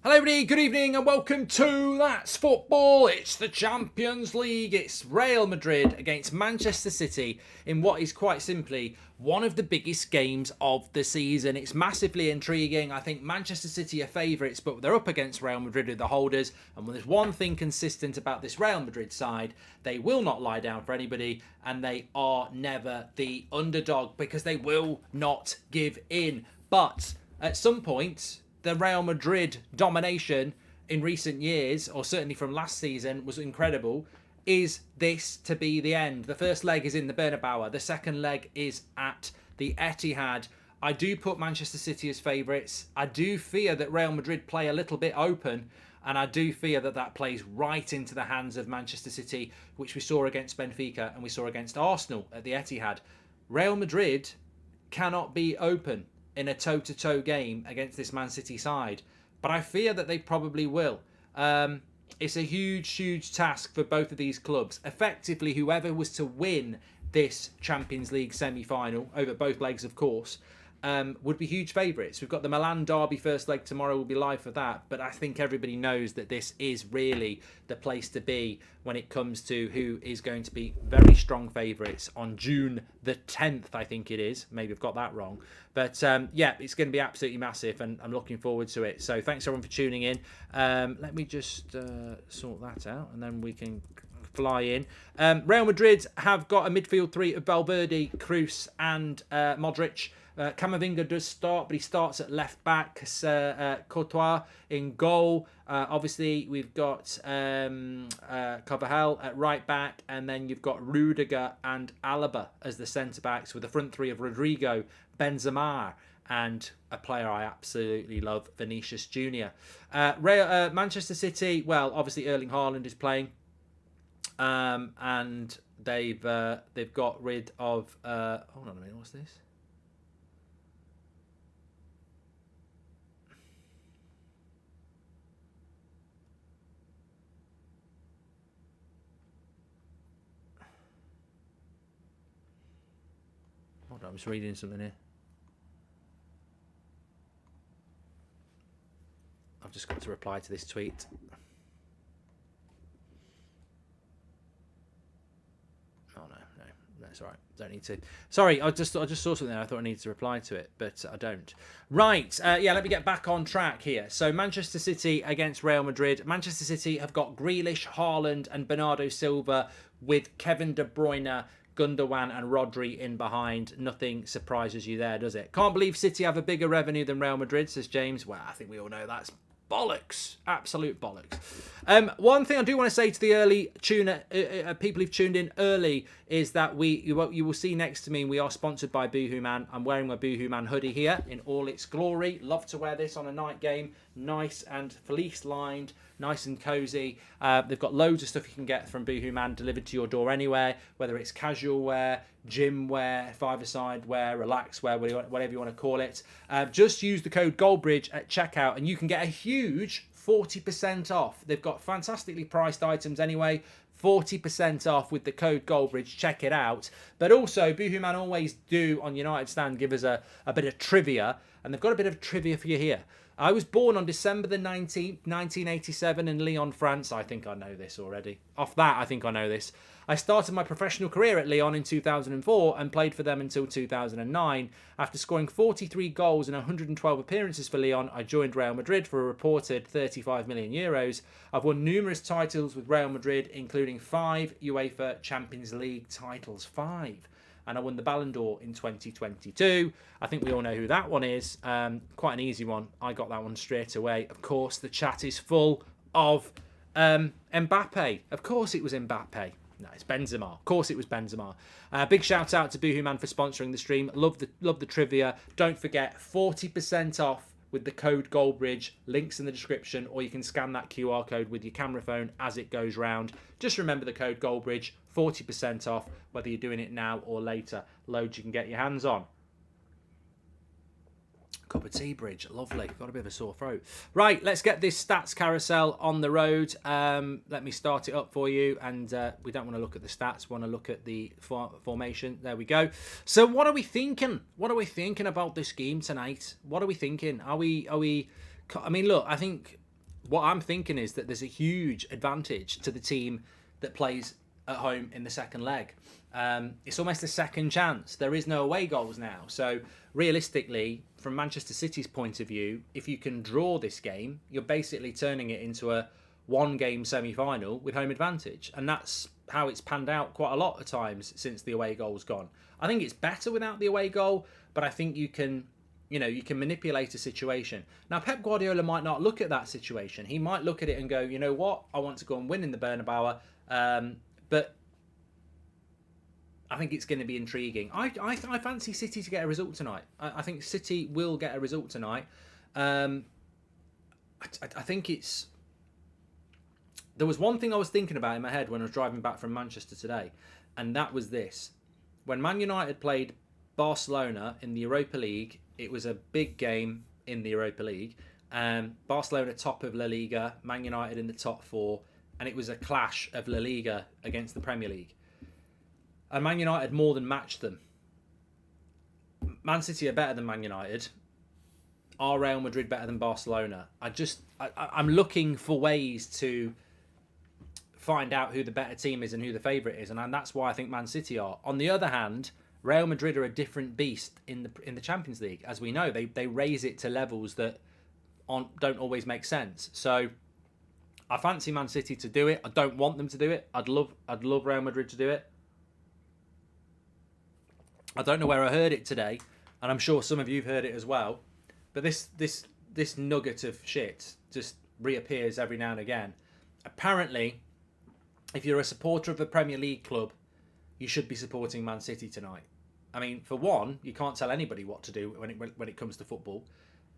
Hello everybody, good evening and welcome to That's Football. It's the Champions League. It's Real Madrid against Manchester City in what is quite simply one of the biggest games of the season. It's massively intriguing. I think Manchester City are favourites, but they're up against Real Madrid with the holders. And when there's one thing consistent about this Real Madrid side, they will not lie down for anybody and they are never the underdog because they will not give in. But at some point, the Real Madrid domination in recent years, or certainly from last season, was incredible. Is this to be the end? The first leg is in the Bernabeu. The second leg is at the Etihad. I do put Manchester City as favourites. I do fear that Real Madrid play a little bit open, and I do fear that that plays right into the hands of Manchester City, which we saw against Benfica and we saw against Arsenal at the Etihad. Real Madrid cannot be open in a toe-to-toe game against this Man City side. But I fear that they probably will. It's a huge, huge task for both of these clubs. Effectively, whoever was to win this Champions League semi-final, over both legs, of course, would be huge favourites. We've got the Milan derby first leg tomorrow. We'll be live for that. But I think everybody knows that this is really the place to be when it comes to who is going to be very strong favourites on June the 10th, I think it is. Maybe I've got that wrong. But yeah, it's going to be absolutely massive and I'm looking forward to it. So thanks everyone for tuning in. Let me just sort that out and then we can fly in. Real Madrid have got a midfield three of Valverde, Kroos and Modric. Camavinga does start, but he starts at left back. Courtois in goal. Obviously, we've got Carvajal at right back, and then you've got Rudiger and Alaba as the centre backs, with the front three of Rodrigo, Benzema, and a player I absolutely love, Vinicius Junior. Manchester City. Well, obviously Erling Haaland is playing, and they've got rid of. Hold on a minute, what's this? Hold on, I'm just reading something here. I've just got to reply to this tweet. Oh no, that's all right. Don't need to. Sorry, I just saw something there. I thought I needed to reply to it, but I don't. Right, yeah. Let me get back on track here. So Manchester City against Real Madrid. Manchester City have got Grealish, Haaland, and Bernardo Silva with Kevin De Bruyne, Gundogan and Rodri in behind. Nothing surprises you there, does it? Can't believe City have a bigger revenue than Real Madrid, says James. Well, I think we all know that's bollocks. Absolute bollocks. One thing I do want to say to the early tuner, people who've tuned in early, is that you will see next to me, we are sponsored by Boohoo Man. I'm wearing my Boohoo Man hoodie here in all its glory. Love to wear this on a night game. Nice and fleece lined, nice and cozy. They've got loads of stuff you can get from Boohoo Man delivered to your door anywhere, whether it's casual wear, gym wear, five-a-side wear, relax wear, whatever you want to call it. Just use the code Goldbridge at checkout and you can get a huge 40% off. They've got fantastically priced items anyway. 40% off with the code Goldbridge. Check it out. But also, Boohoo Man always do on United Stand give us a bit of trivia, and they've got a bit of trivia for you here. I was born on December the 19th, 1987 in Lyon, France. I think I know this already. Off that, I think I know this. I started my professional career at Lyon in 2004 and played for them until 2009. After scoring 43 goals and 112 appearances for Lyon, I joined Real Madrid for a reported 35 million euros. I've won numerous titles with Real Madrid, including 5 UEFA Champions League titles. 5. And I won the Ballon d'Or in 2022. I think we all know who that one is. Quite an easy one. I got that one straight away. Of course, the chat is full of Mbappe. Of course it was Mbappe. No, it's Benzema. Of course it was Benzema. Big shout out to Boohoo Man for sponsoring the stream. Love the trivia. Don't forget, 40% off with the code Goldbridge. Links in the description, or you can scan that QR code with your camera phone as it goes round. Just remember the code Goldbridge, 40% off, whether you're doing it now or later. Loads you can get your hands on. Cup of tea, Bridge. Lovely. Got a bit of a sore throat. Right, let's get this stats carousel on the road. Let me start it up for you. And we don't want to look at the stats. We want to look at the formation. There we go. So what are we thinking? What are we thinking about this game tonight? What are we thinking? Are we... I mean, look, I think what I'm thinking is that there's a huge advantage to the team that plays at home in the second leg. It's almost a second chance. There is no away goals now. So realistically, from Manchester City's point of view, if you can draw this game, you're basically turning it into a one-game semi-final with home advantage. And that's how it's panned out quite a lot of times since the away goal's gone. I think it's better without the away goal, but I think you can manipulate a situation. Now, Pep Guardiola might not look at that situation. He might look at it and go, you know what, I want to go and win in the Bernabeu. But I think it's going to be intriguing. I fancy City to get a result tonight. I think City will get a result tonight. I think it's... There was one thing I was thinking about in my head when I was driving back from Manchester today, and that was this. When Man United played Barcelona in the Europa League, it was a big game in the Europa League. Barcelona top of La Liga, Man United in the top four, and it was a clash of La Liga against the Premier League. And Man United more than matched them. Man City are better than Man United. Are Real Madrid better than Barcelona? I'm looking for ways to find out who the better team is and who the favourite is, and that's why I think Man City are. On the other hand, Real Madrid are a different beast in the Champions League. As we know, they raise it to levels that don't always make sense. So I fancy Man City to do it. I don't want them to do it. I'd love Real Madrid to do it. I don't know where I heard it today, and I'm sure some of you've heard it as well. But this nugget of shit just reappears every now and again. Apparently, if you're a supporter of a Premier League club, you should be supporting Man City tonight. I mean, for one, you can't tell anybody what to do when it comes to football.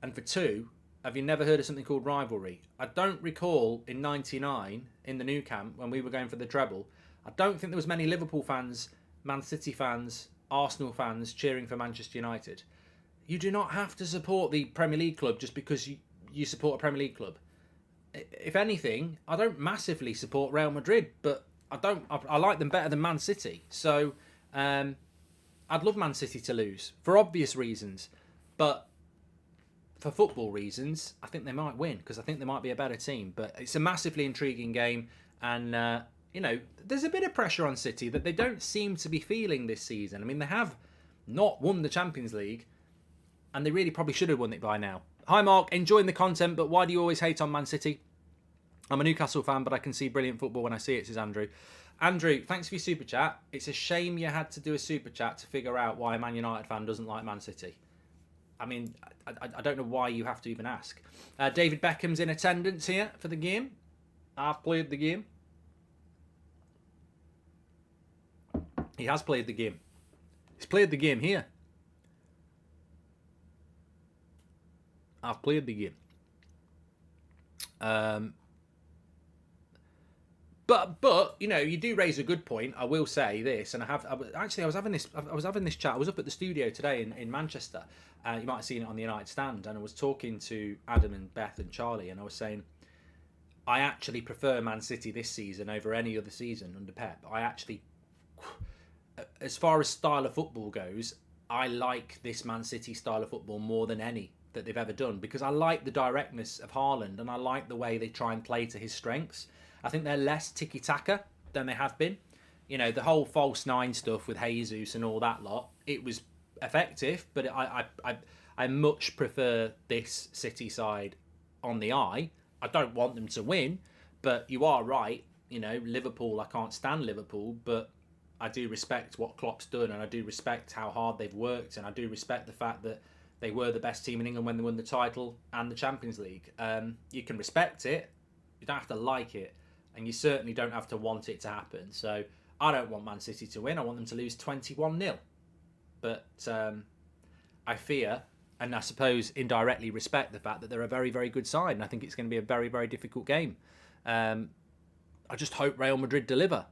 And for two, have you never heard of something called rivalry? I don't recall in '99 in the Nou Camp when we were going for the treble. I don't think there was many Liverpool fans, Man City fans, Arsenal fans cheering for Manchester United. You do not have to support the Premier League club just because you support a Premier League club. If anything, I don't massively support Real Madrid, but I like them better than Man City. So I'd love Man City to lose for obvious reasons, but for football reasons, I think they might win because I think they might be a better team. But it's a massively intriguing game, and there's a bit of pressure on City that they don't seem to be feeling this season. I mean, they have not won the Champions League, and they really probably should have won it by now. Hi Mark, enjoying the content, but why do you always hate on Man City? I'm a Newcastle fan, but I can see brilliant football when I see it, says Andrew. Andrew, thanks for your super chat. It's a shame you had to do a super chat to figure out why a Man United fan doesn't like Man City. I mean, I don't know why you have to even ask. David Beckham's in attendance here for the game. I've played the game. He has played the game. He's played the game here. I've played the game. But you do raise a good point. I will say this, and I was having this chat. I was up at the studio today in Manchester. You might have seen it on the United stand, and I was talking to Adam and Beth and Charlie, and I was saying I actually prefer Man City this season over any other season under Pep. I actually, as far as style of football goes, I like this Man City style of football more than any that they've ever done, because I like the directness of Haaland and I like the way they try and play to his strengths. I think they're less tiki-taka than they have been. The whole false nine stuff with Jesus and all that lot, it was effective, but I much prefer this City side on the eye. I don't want them to win, but you are right. Liverpool, I can't stand Liverpool, but I do respect what Klopp's done, and I do respect how hard they've worked, and I do respect the fact that they were the best team in England when they won the title and the Champions League. You can respect it. You don't have to like it. And you certainly don't have to want it to happen. So I don't want Man City to win. I want them to lose 21-0. But I fear, and I suppose indirectly respect the fact that they're a very, very good side. And I think it's going to be a very, very difficult game. I just hope Real Madrid deliver.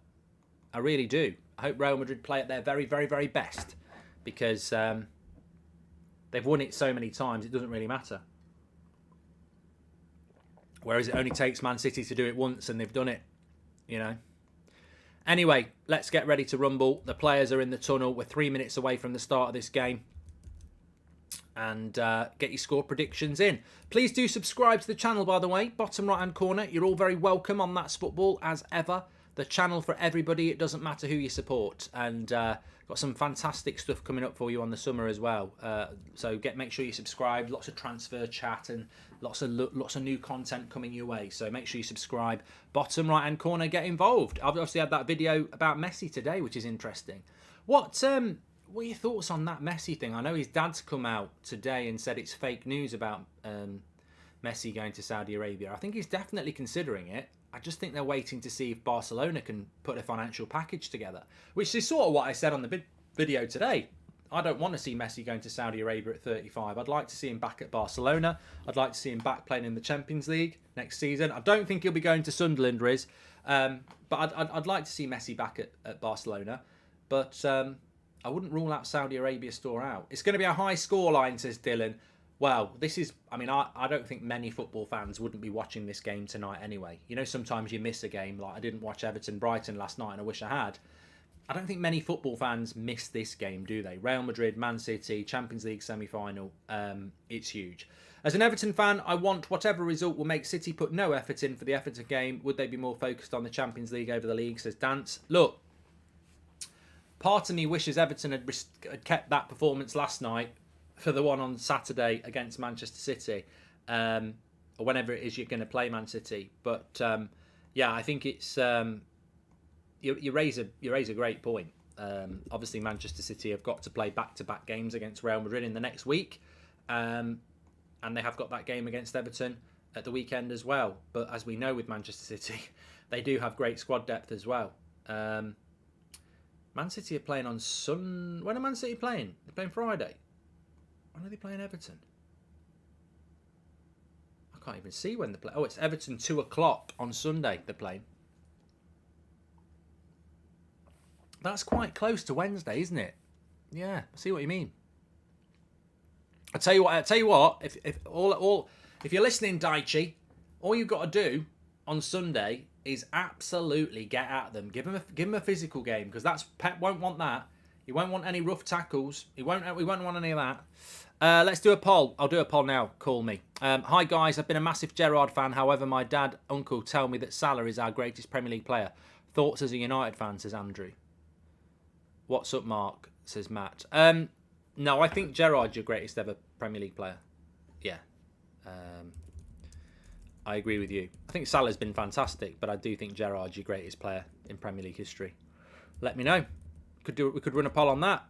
I really do. I hope Real Madrid play at their very, very, very best. Because they've won it so many times, it doesn't really matter. Whereas it only takes Man City to do it once, and they've done it, Anyway, let's get ready to rumble. The players are in the tunnel. We're 3 minutes away from the start of this game. and get your score predictions in. Please do subscribe to the channel, by the way. Bottom right hand corner, you're all very welcome on That's Football as ever. The channel for everybody, it doesn't matter who you support, and got some fantastic stuff coming up for you on the summer as well. So make sure you subscribe. Lots of transfer chat and lots of new content coming your way. So make sure you subscribe. Bottom right hand corner, get involved. I've obviously had that video about Messi today, which is interesting. What are your thoughts on that Messi thing? I know his dad's come out today and said it's fake news about Messi going to Saudi Arabia. I think he's definitely considering it. I just think they're waiting to see if Barcelona can put a financial package together, which is sort of what I said on the video today. I don't want to see Messi going to Saudi Arabia at 35. I'd like to see him back at Barcelona. I'd like to see him back playing in the Champions League next season. I don't think he'll be going to Sunderland, Riz, but I'd like to see Messi back at Barcelona. But I wouldn't rule out Saudi Arabia store out. It's going to be a high scoreline, says Dylan. Well, I don't think many football fans wouldn't be watching this game tonight anyway. You know, sometimes you miss a game. Like I didn't watch Everton-Brighton last night and I wish I had. I don't think many football fans miss this game, do they? Real Madrid, Man City, Champions League semi-final. It's huge. As an Everton fan, I want whatever result will make City put no effort in for the Everton game. Would they be more focused on the Champions League over the league, says Dance. Look, part of me wishes Everton had kept that performance last night for the one on Saturday against Manchester City, or whenever it is you're going to play Man City. But yeah, I think it's you raise a great point. Obviously, Manchester City have got to play back-to-back games against Real Madrid in the next week, and they have got that game against Everton at the weekend as well. But as we know with Manchester City, they do have great squad depth as well. Man City are playing on When are Man City playing? They're playing Friday. When are they playing Everton? I can't even see when they're playing. Oh, it's Everton 2 o'clock on Sunday they're playing. That's quite close to Wednesday, isn't it? Yeah, I see what you mean. I tell you what. If you're listening, Daichi, all you've got to do on Sunday is absolutely get at them. Give them a physical game, because Pep won't want that. He won't want any rough tackles. We won't want any of that. Let's do a poll. I'll do a poll now. Call me. Hi guys, I've been a massive Gerrard fan. However, my dad, uncle tell me that Salah is our greatest Premier League player. Thoughts as a United fan, says Andrew. What's up, Mark, says Matt. No, I think Gerrard's your greatest ever Premier League player. Yeah. I agree with you. I think Salah's been fantastic, but I do think Gerrard's your greatest player in Premier League history. Let me know. We could run a poll on that.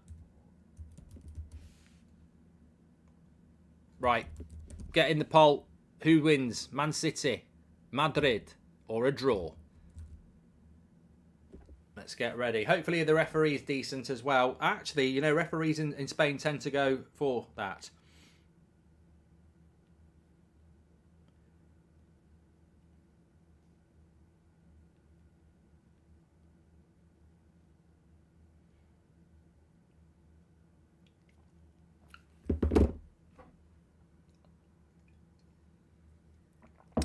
Right. Get in the poll. Who wins? Man City, Madrid, or a draw? Let's get ready. Hopefully the referee is decent as well. Actually, you know, referees in Spain tend to go for that.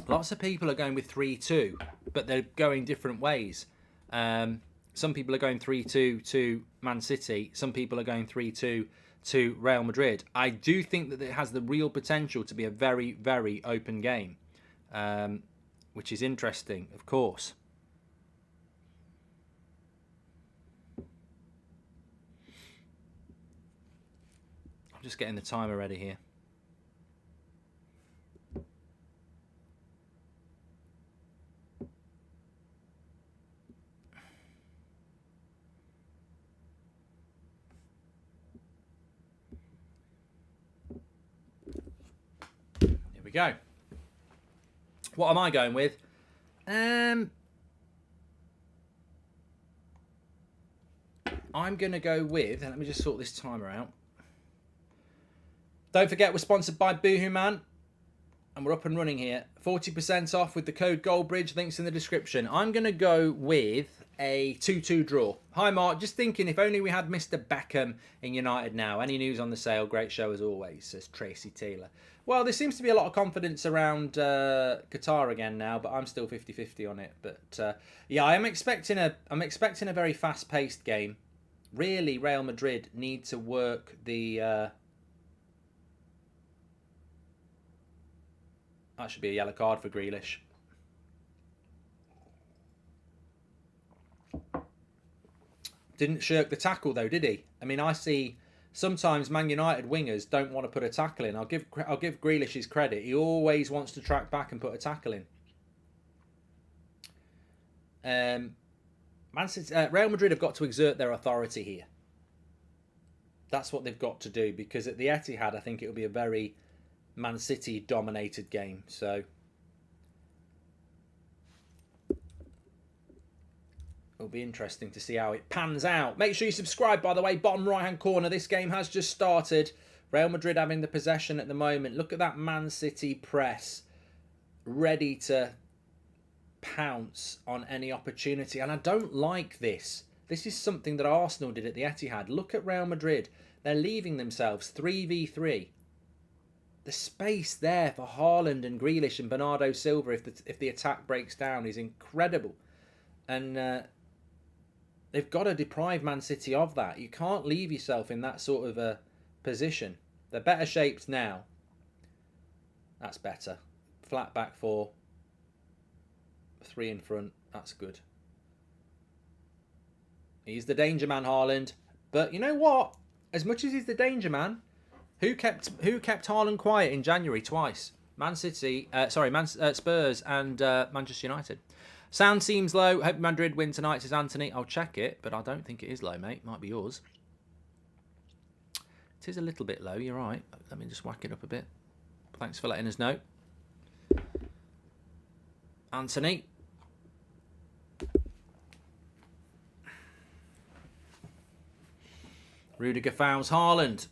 Lots of people are going with 3-2, but they're going different ways. Some people are going 3-2 to Man City. Some people are going 3-2 to Real Madrid. I do think that it has the real potential to be a very, very open game, which is interesting, of course. I'm just getting the timer ready here. We go. What am I going with? I'm going to go with, and let me just sort this timer out. Don't forget, we're sponsored by Boohoo Man, and we're up and running here. 40% off with the code Goldbridge. Links in the description. I'm going to go with a 2-2 draw. Hi, Mark. Just thinking, if only we had Mr. Beckham in United now. Any news on the sale? Great show as always, says Tracy Taylor. Well, there seems to be a lot of confidence around Qatar again now, but I'm still 50-50 on it. But yeah, I'm expecting a very fast-paced game. Really, Real Madrid need to work the That should be a yellow card for Grealish. Didn't shirk the tackle though, did he? I mean, I see sometimes Man United wingers don't want to put a tackle in. I'll give Grealish his credit. He always wants to track back and put a tackle in. Real Madrid have got to exert their authority here. That's what they've got to do, because at the Etihad, I think it'll be a very Man City dominated game. So it'll be interesting to see how it pans out. Make sure you subscribe, by the way. Bottom right-hand corner. This game has just started. Real Madrid having the possession at the moment. Look at that Man City press. Ready to pounce on any opportunity. And I don't like this. This is something that Arsenal did at the Etihad. Look at Real Madrid. They're leaving themselves 3v3. The space there for Haaland and Grealish and Bernardo Silva, if the attack breaks down, is incredible. And they've got to deprive Man City of that. You can't leave yourself in that sort of a position. They're better shaped now. That's better. Flat back four. 3 in front. That's good. He's the danger man, Haaland. But you know what? As much as he's the danger man, who kept Haaland quiet in January twice? Spurs and Manchester United. Sound seems low. Hope Madrid win tonight, says Anthony. I'll check it, but I don't think it is low, mate. Might be yours. It is a little bit low, you're right. Let me just whack it up a bit. Thanks for letting us know. Anthony. Rudiger fouls Haaland.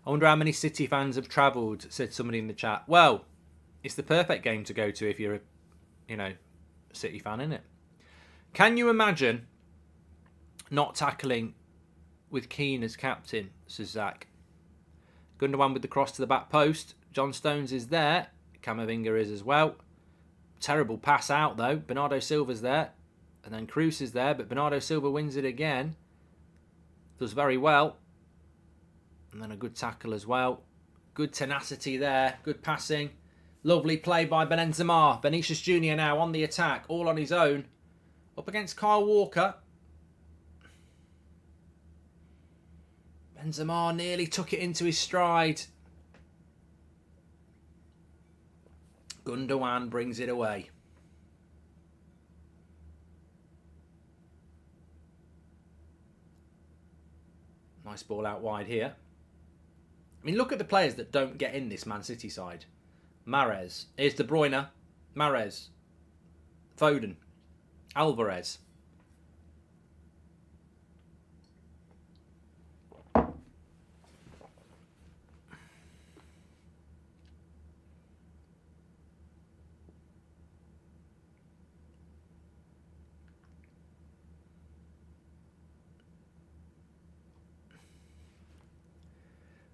I wonder how many City fans have travelled, said somebody in the chat. Well, it's the perfect game to go to if you're a, City fan, innit? Can you imagine not tackling with Keane as captain, says Zach? Gundogan with the cross to the back post. John Stones is there. Camavinga is as well. Terrible pass out, though. Bernardo Silva's there. And then Cruz is there, but Bernardo Silva wins it again. Does very well. And then a good tackle as well. Good tenacity there. Good passing. Lovely play by Benzema. Vinicius Jr. now on the attack. All on his own. Up against Kyle Walker. Benzema nearly took it into his stride. Gundogan brings it away. Nice ball out wide here. I mean, look at the players that don't get in this Man City side. Mahrez. Here's De Bruyne. Mahrez. Foden. Alvarez.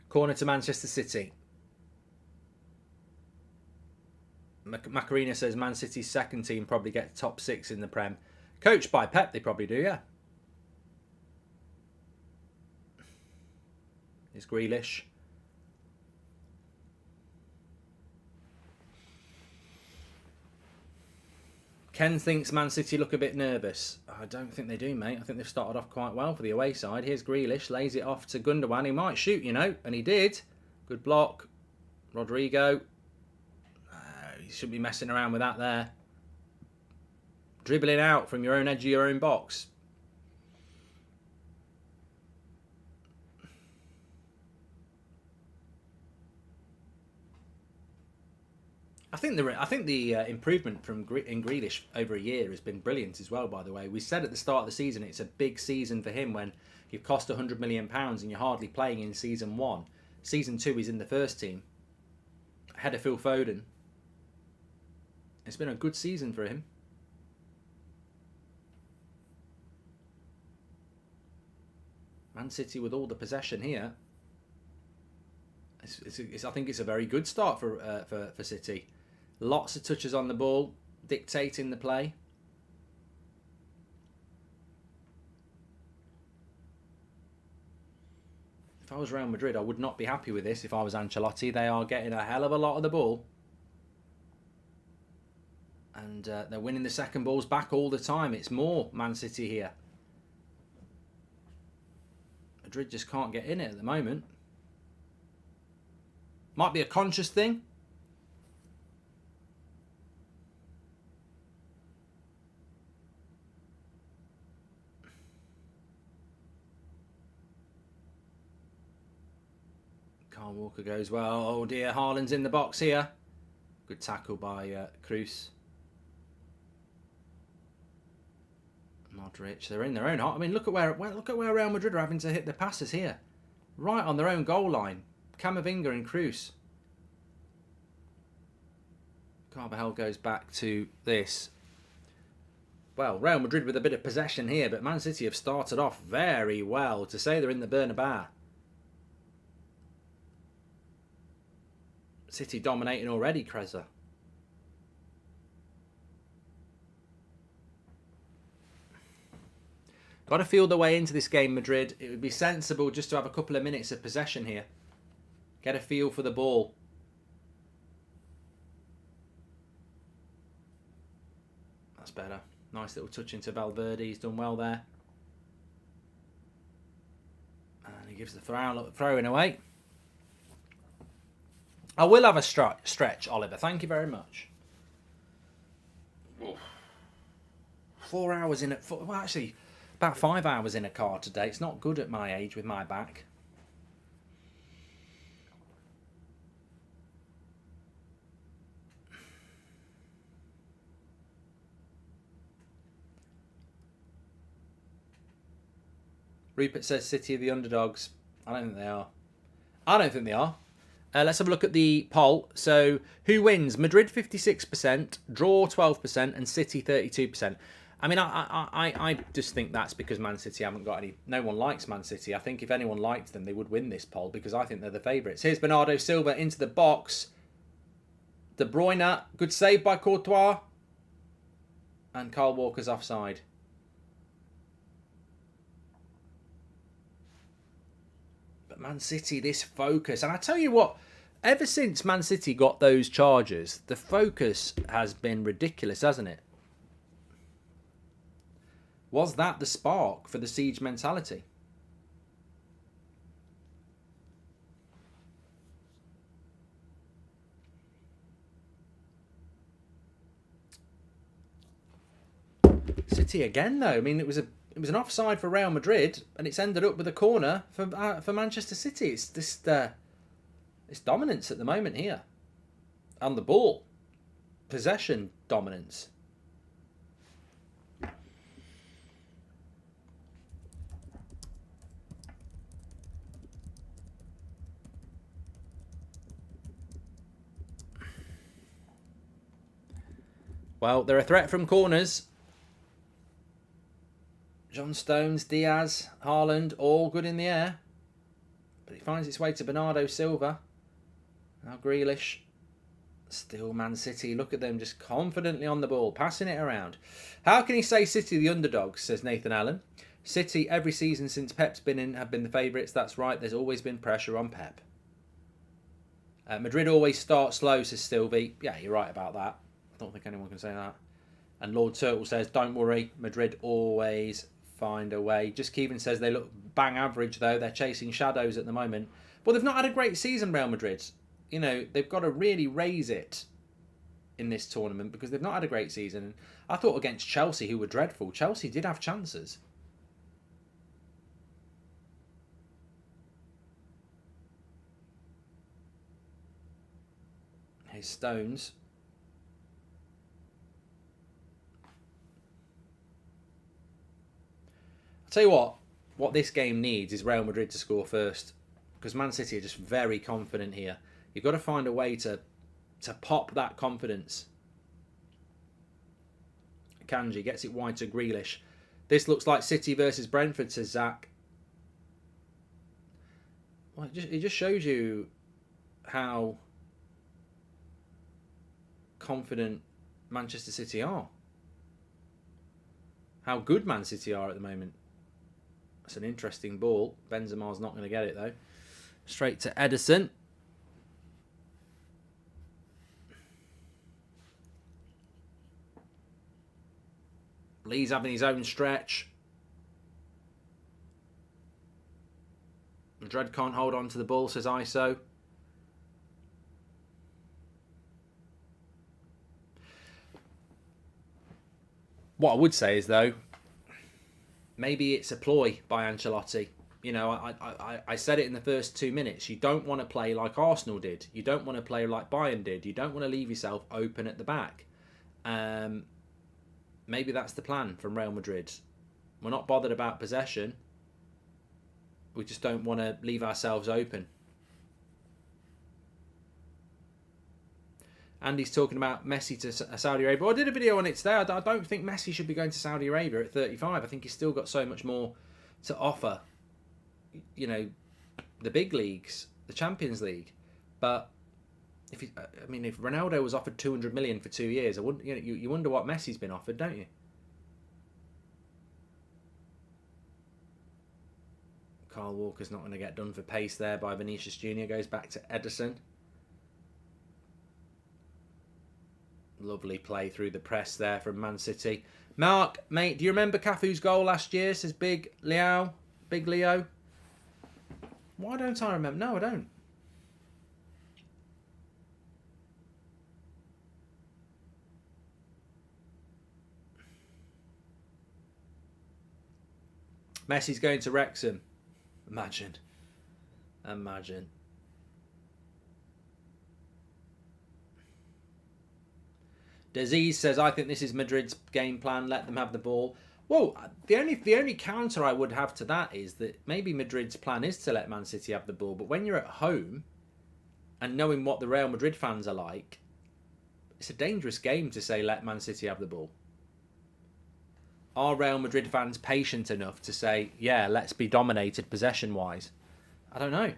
Corner to Manchester City. Macarena says Man City's second team probably get top 6 in the Prem. Coached by Pep, they probably do, yeah. Here's Grealish. Ken thinks Man City look a bit nervous. I don't think they do, mate. I think they've started off quite well for the away side. Here's Grealish, lays it off to Gundogan. He might shoot, and he did. Good block. Rodrigo. You shouldn't be messing around with that there. Dribbling out from your own edge of your own box. I think the improvement in Grealish over a year has been brilliant as well, by the way. We said at the start of the season it's a big season for him when you've cost £100 million and you're hardly playing in Season 1. Season 2 he's in the first team. Ahead of Phil Foden. It's been a good season for him. Man City with all the possession here. I think it's a very good start for City. Lots of touches on the ball, dictating the play. If I was Real Madrid, I would not be happy with this. If I was Ancelotti, they are getting a hell of a lot of the ball. And they're winning the second balls back all the time. It's more Man City here. Madrid just can't get in it at the moment. Might be a conscious thing. Kyle Walker goes well. Oh dear, Haaland's in the box here. Good tackle by Cruz. Modric, they're in their own heart. I mean, look at where Real Madrid are having to hit the passes here, right on their own goal line. Camavinga and Cruz. Carvajal goes back to this. Well, Real Madrid with a bit of possession here, but Man City have started off very well. To say they're in the Bernabeu. City dominating already, Kreza. Got to feel the way into this game, Madrid. It would be sensible just to have a couple of minutes of possession here. Get a feel for the ball. That's better. Nice little touch into Valverde. He's done well there. And he gives the throw-in away. I will have a stretch, Oliver. Thank you very much. 4 hours in it. Well, actually, about 5 hours in a car today. It's not good at my age with my back. Rupert says City are the underdogs. I don't think they are. I don't think they are. Let's have a look at the poll. So, who wins? Madrid 56%, draw 12%, and City 32%. I mean, I just think that's because Man City haven't got any... No one likes Man City. I think if anyone liked them, they would win this poll because I think they're the favourites. Here's Bernardo Silva into the box. De Bruyne, good save by Courtois. And Kyle Walker's offside. But Man City, this focus. And I tell you what, ever since Man City got those charges, the focus has been ridiculous, hasn't it? Was that the spark for the siege mentality? City again, though. I mean, it was an offside for Real Madrid, and it's ended up with a corner for Manchester City. It's just it's dominance at the moment here, on the ball, possession dominance. Well, they're a threat from corners. John Stones, Diaz, Haaland, all good in the air. But it finds its way to Bernardo Silva. Now Grealish. Still Man City. Look at them just confidently on the ball, passing it around. How can he say City the underdogs, says Nathan Allen. City, every season since Pep's been in, have been the favourites. That's right. There's always been pressure on Pep. Madrid always start slow, says Stilby. Yeah, you're right about that. I don't think anyone can say that. And Lord Turtle says, don't worry, Madrid always find a way. Just Kevin says they look bang average, though. They're chasing shadows at the moment. Well, they've not had a great season, Real Madrid. You know, they've got to really raise it in this tournament because they've not had a great season. I thought against Chelsea, who were dreadful, Chelsea did have chances. Here's Stones. I'll tell you what this game needs is Real Madrid to score first. Because Man City are just very confident here. You've got to find a way to pop that confidence. Kanji gets it wide to Grealish. This looks like City versus Brentford, says Zach. Well, it just shows you how confident Manchester City are. How good Man City are at the moment. That's an interesting ball. Benzema's not going to get it, though. Straight to Ederson. Lee's having his own stretch. Madrid can't hold on to the ball, says ISO. What I would say is, though, maybe it's a ploy by Ancelotti. You know, I said it in the first 2 minutes. You don't want to play like Arsenal did. You don't want to play like Bayern did. You don't want to leave yourself open at the back. Maybe that's the plan from Real Madrid. We're not bothered about possession. We just don't want to leave ourselves open. Andy's talking about Messi to Saudi Arabia. I did a video on it today. I don't think Messi should be going to Saudi Arabia at 35. I think he's still got so much more to offer. You know, the big leagues, the Champions League. But if Ronaldo was offered 200 million for 2 years, I wouldn't. You wonder what Messi's been offered, don't you? Carl Walker's not going to get done for pace there by Vinicius Jr. Goes back to Ederson. Lovely play through the press there from Man City. Mark, mate, do you remember Cafu's goal last year? Says Big Leo. Big Leo. Why don't I remember? No, I don't. Messi's going to Wrexham. Imagine. Disease says, I think this is Madrid's game plan. Let them have the ball. Well, the only counter I would have to that is that maybe Madrid's plan is to let Man City have the ball. But when you're at home and knowing what the Real Madrid fans are like, it's a dangerous game to say let Man City have the ball. Are Real Madrid fans patient enough to say, yeah, let's be dominated possession-wise? I don't know.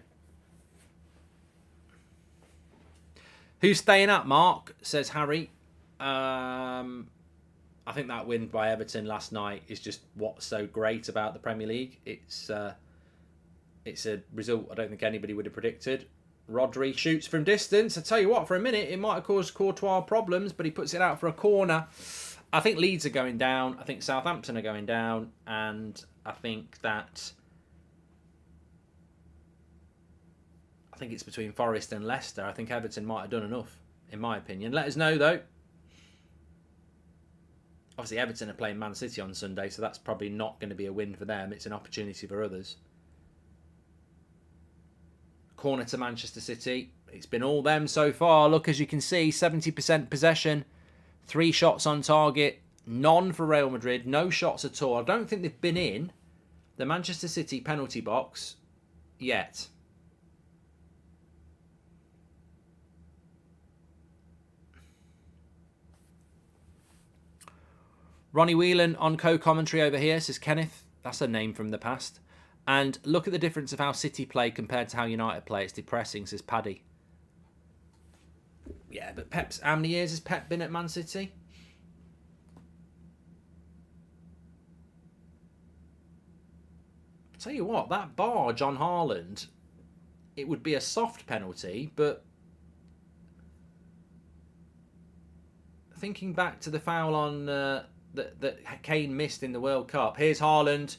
Who's staying up, Mark? Says Harry. I think that win by Everton last night is just what's so great about the Premier League. It's a result I don't think anybody would have predicted. Rodri shoots from distance. I tell you what, for a minute, it might have caused Courtois problems, but he puts it out for a corner. I think Leeds are going down. I think Southampton are going down. And I think it's between Forest and Leicester. I think Everton might have done enough, in my opinion. Let us know, though. Obviously, Everton are playing Man City on Sunday, so that's probably not going to be a win for them. It's an opportunity for others. Corner to Manchester City. It's been all them so far. Look, as you can see, 70% possession. 3 shots on target. None for Real Madrid. No shots at all. I don't think they've been in the Manchester City penalty box yet. Ronnie Whelan on co-commentary over here, says Kenneth. That's a name from the past. And look at the difference of how City play compared to how United play. It's depressing, says Paddy. Yeah, but how many years has Pep been at Man City? I'll tell you what, that barge on Haaland, it would be a soft penalty, but thinking back to the foul on that Kane missed in the World Cup. Here's Haaland,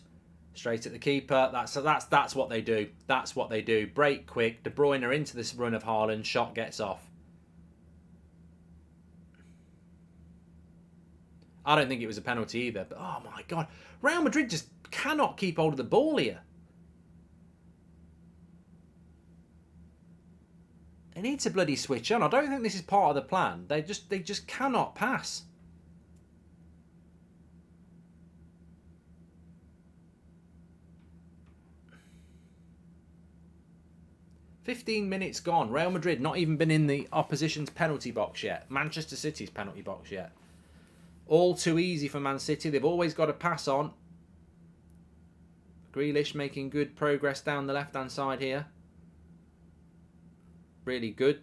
straight at the keeper. That's what they do. That's what they do. Break quick. De Bruyne into this run of Haaland. Shot gets off. I don't think it was a penalty either. But oh my God, Real Madrid just cannot keep hold of the ball here. They need to bloody switch on. I don't think this is part of the plan. They just cannot pass. "15 minutes gone. Real Madrid not even been in the opposition's penalty box yet. Manchester City's penalty box yet. All too easy for Man City. They've always got to pass on. Grealish making good progress down the left-hand side here. Really good.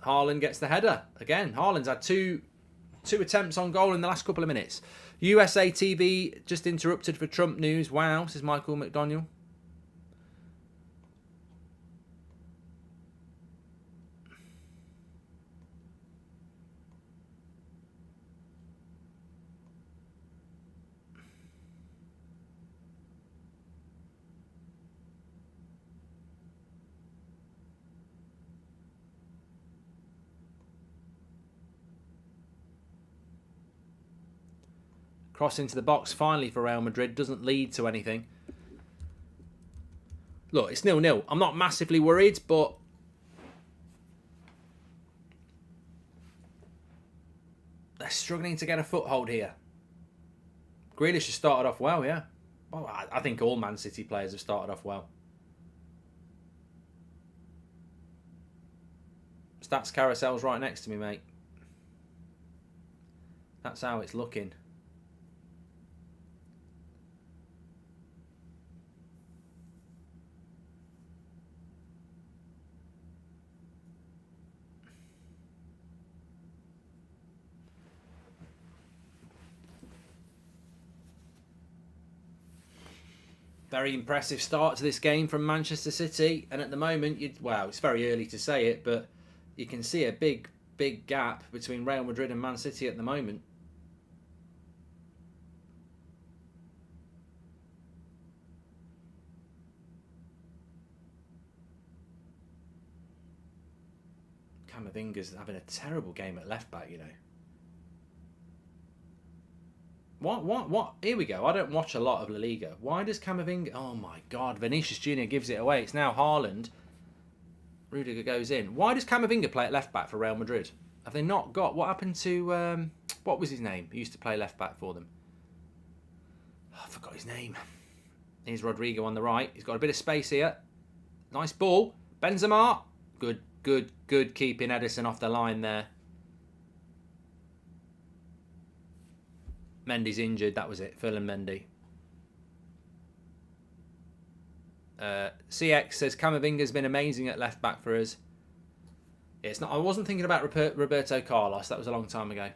Haaland gets the header. Again, Haaland's had two attempts on goal in the last couple of minutes. USA TV just interrupted for Trump news. Wow, says Michael McDonnell. Cross into the box finally for Real Madrid. Doesn't lead to anything. Look, it's 0-0. I'm not massively worried, but they're struggling to get a foothold here. Grealish has started off well, yeah. Well, I think all Man City players have started off well. Stats carousel's right next to me, mate. That's how it's looking. Very impressive start to this game from Manchester City, and at the moment, well, it's very early to say it, but you can see a big gap between Real Madrid and Man City at the moment. Camavinga's having a terrible game at left back, you know. What? Here we go. I don't watch a lot of La Liga. Why does Camavinga... Oh, my God. Vinicius Jr. gives it away. It's now Haaland. Rudiger goes in. Why does Camavinga play at left-back for Real Madrid? Have they not got... What happened to... what was his name? He used to play left-back for them. Oh, I forgot his name. Here's Rodrigo on the right. He's got a bit of space here. Nice ball. Benzema. Good keeping Edison off the line there. Mendy's injured, that was it. Phil and Mendy. CX says Camavinga's been amazing at left back for us. It's not. I wasn't thinking about Roberto Carlos. That was a long time ago.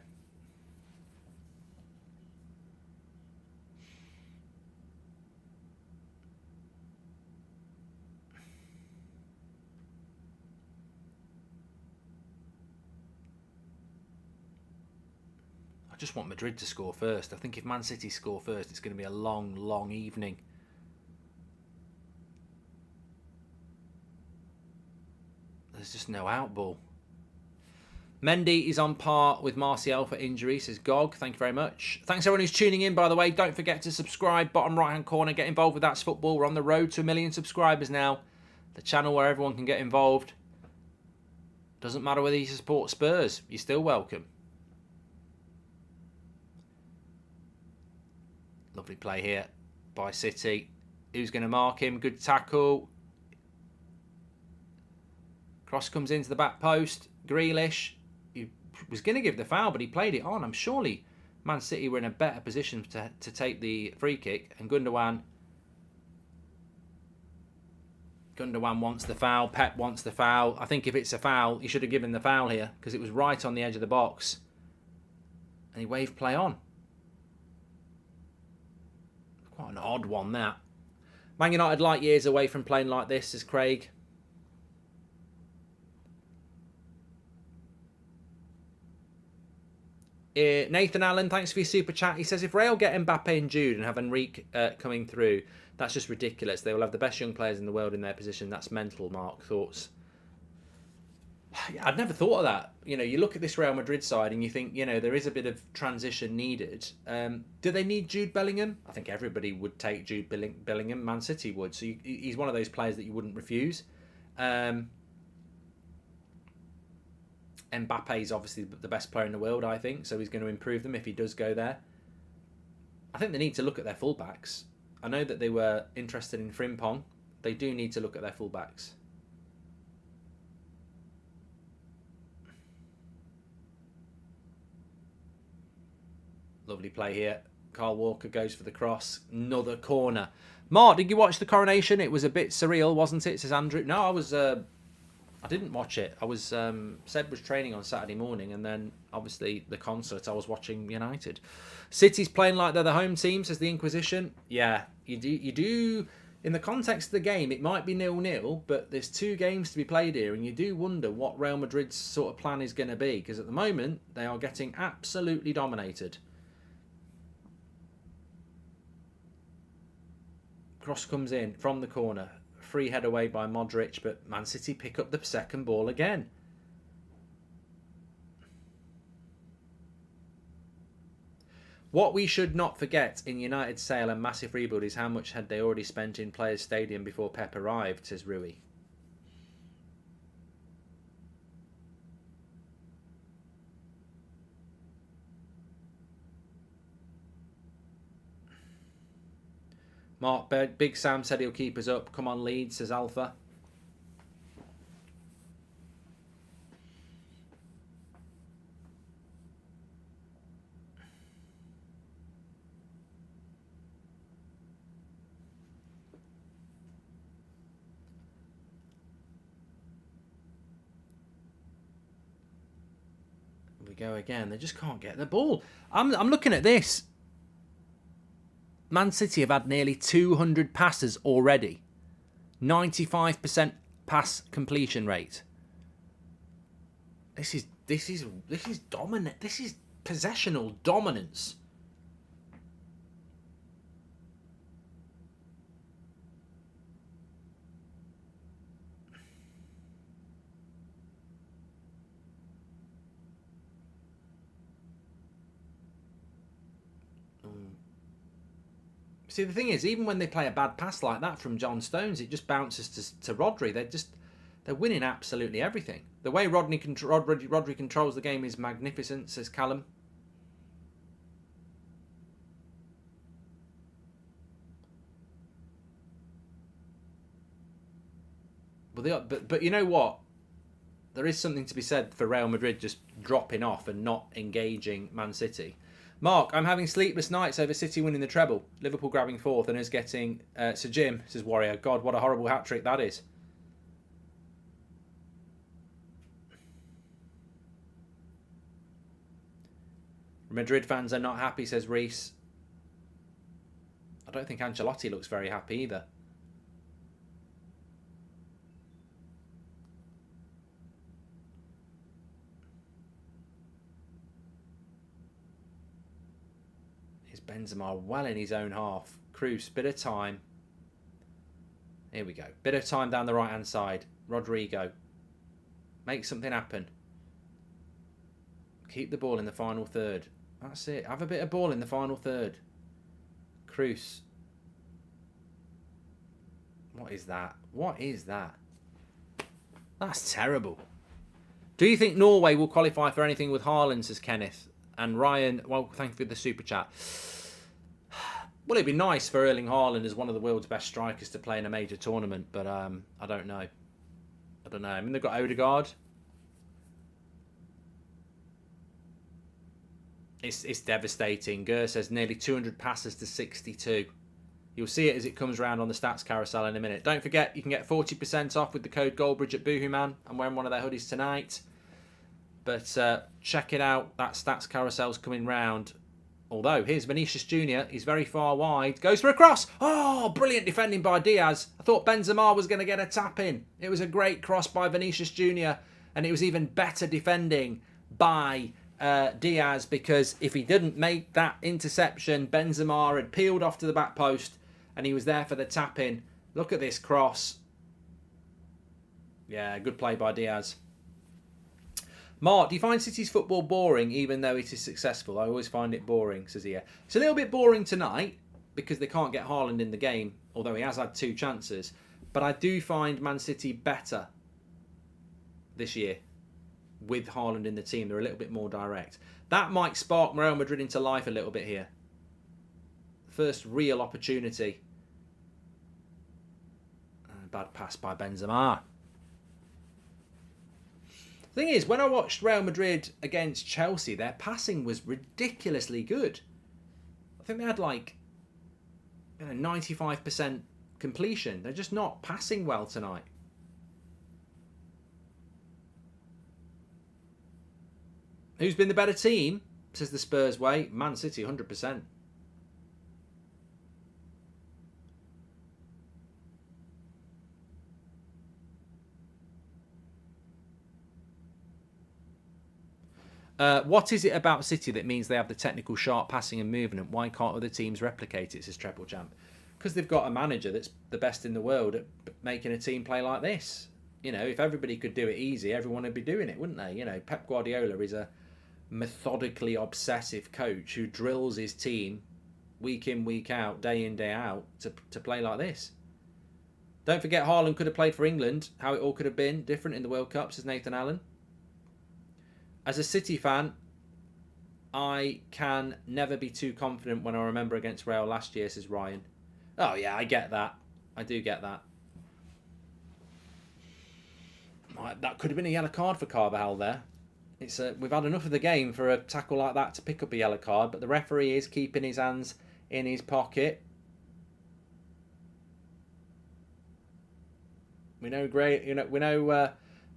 I just want Madrid to score first. I think if Man City score first, it's going to be a long evening. There's just no outball. Mendy is on par with Martial for injury, says Gog. Thank you very much. Thanks everyone who's tuning in, by the way. Don't forget to subscribe. Bottom right-hand corner. Get involved with That's Football. We're on the road to 1 million subscribers now. The channel where everyone can get involved. Doesn't matter whether you support Spurs. You're still welcome. Lovely play here by City. Who's going to mark him? Good tackle. Cross comes into the back post. Grealish. He was going to give the foul, but he played it on. I'm surely Man City were in a better position to take the free kick. And Gundogan wants the foul. Pep wants the foul. I think if it's a foul, he should have given the foul here because it was right on the edge of the box. And he waved play on. Quite an odd one, that. Man United light years away from playing like this, says Craig. Nathan Allen, thanks for your super chat. He says, if Real get Mbappe and Jude and have Enrique coming through, that's just ridiculous. They will have the best young players in the world in their position. That's mental, Mark. Thoughts? I'd never thought of that. You know, you look at this Real Madrid side and you think, you know, there is a bit of transition needed. Do they need Jude Bellingham? I think everybody would take Jude Bellingham. Man City would. So he's one of those players that you wouldn't refuse. Mbappe's obviously the best player in the world, I think. So he's going to improve them if he does go there. I think they need to look at their fullbacks. I know that they were interested in Frimpong. They do need to look at their fullbacks. Lovely play here. Carl Walker goes for the cross. Another corner. Mark, did you watch the coronation? It was a bit surreal, wasn't it? Says Andrew. No, I I didn't watch it. I was Seb was training on Saturday morning, and then obviously the concert. I was watching United. City's playing like they're the home team, says the Inquisition. Yeah, you do. You do. In the context of the game, it might be 0-0, but there's 2 games to be played here, and you do wonder what Real Madrid's sort of plan is going to be, because at the moment they are getting absolutely dominated. Cross comes in from the corner. Free head away by Modric, but Man City pick up the second ball again. What we should not forget in United's sale and massive rebuild is how much had they already spent in Players Stadium before Pep arrived, says Rui. Mark, Big Sam said he'll keep us up. Come on, Leeds, says Alpha. We go again. They just can't get the ball. I'm looking at this. Man City have had nearly 200 passes already. 95% pass completion rate. This is dominant. This is possessional dominance. See, the thing is, even when they play a bad pass like that from John Stones, it just bounces to Rodri. They're winning absolutely everything. The way Rodri controls the game is magnificent, says Callum. But you know what? There is something to be said for Real Madrid just dropping off and not engaging Man City. Mark, I'm having sleepless nights over City winning the treble. Liverpool grabbing 4th and us getting... Sir Jim, says Warrior. God, what a horrible hat-trick that is. Madrid fans are not happy, says Reese. I don't think Ancelotti looks very happy either. Benzema well in his own half. Cruz, bit of time. Here we go. Bit of time down the right hand side. Rodrigo. Make something happen. Keep the ball in the final third. That's it. Have a bit of ball in the final third. Cruz. What is that? What is that? That's terrible. Do you think Norway will qualify for anything with Haaland, says Kenneth? And Ryan, well, thank you for the super chat. Well, it'd be nice for Erling Haaland as one of the world's best strikers to play in a major tournament, but I don't know. I mean, they've got Odegaard. It's devastating. Gurr says nearly 200 passes to 62. You'll see it as it comes around on the stats carousel in a minute. Don't forget, you can get 40% off with the code Goldbridge at Boohooman. I'm wearing one of their hoodies tonight. But check it out. That stats carousel's coming round. Although, here's Vinicius Jr. He's very far wide. Goes for a cross. Oh, brilliant defending by Diaz. I thought Benzema was going to get a tap in. It was a great cross by Vinicius Jr. And it was even better defending by Diaz, because if he didn't make that interception, Benzema had peeled off to the back post and he was there for the tap in. Look at this cross. Yeah, good play by Diaz. Mark, do you find City's football boring even though it is successful? I always find it boring, says he. It's a little bit boring tonight because they can't get Haaland in the game, although he has had 2 chances. But I do find Man City better this year with Haaland in the team. They're a little bit more direct. That might spark Real Madrid into life a little bit here. First real opportunity. Bad pass by Benzema. The thing is, when I watched Real Madrid against Chelsea, their passing was ridiculously good. I think they had 95% completion. They're just not passing well tonight. Who's been the better team? Says the Spurs way. Man City, 100%. What is it about City that means they have the technical, sharp passing and movement? Why can't other teams replicate it, says Treble Champ? Because they've got a manager that's the best in the world at making a team play like this. You know, if everybody could do it easy, everyone would be doing it, wouldn't they? You know, Pep Guardiola is a methodically obsessive coach who drills his team week in, week out, day in, day out to play like this. Don't forget Haaland could have played for England, how it all could have been different in the World Cup, says Nathan Allen. As a City fan, I can never be too confident when I remember against Real last year, says Ryan. Oh, yeah, I get that. I do get that. That could have been a yellow card for Carvajal there. We've had enough of the game for a tackle like that to pick up a yellow card, but the referee is keeping his hands in his pocket. We know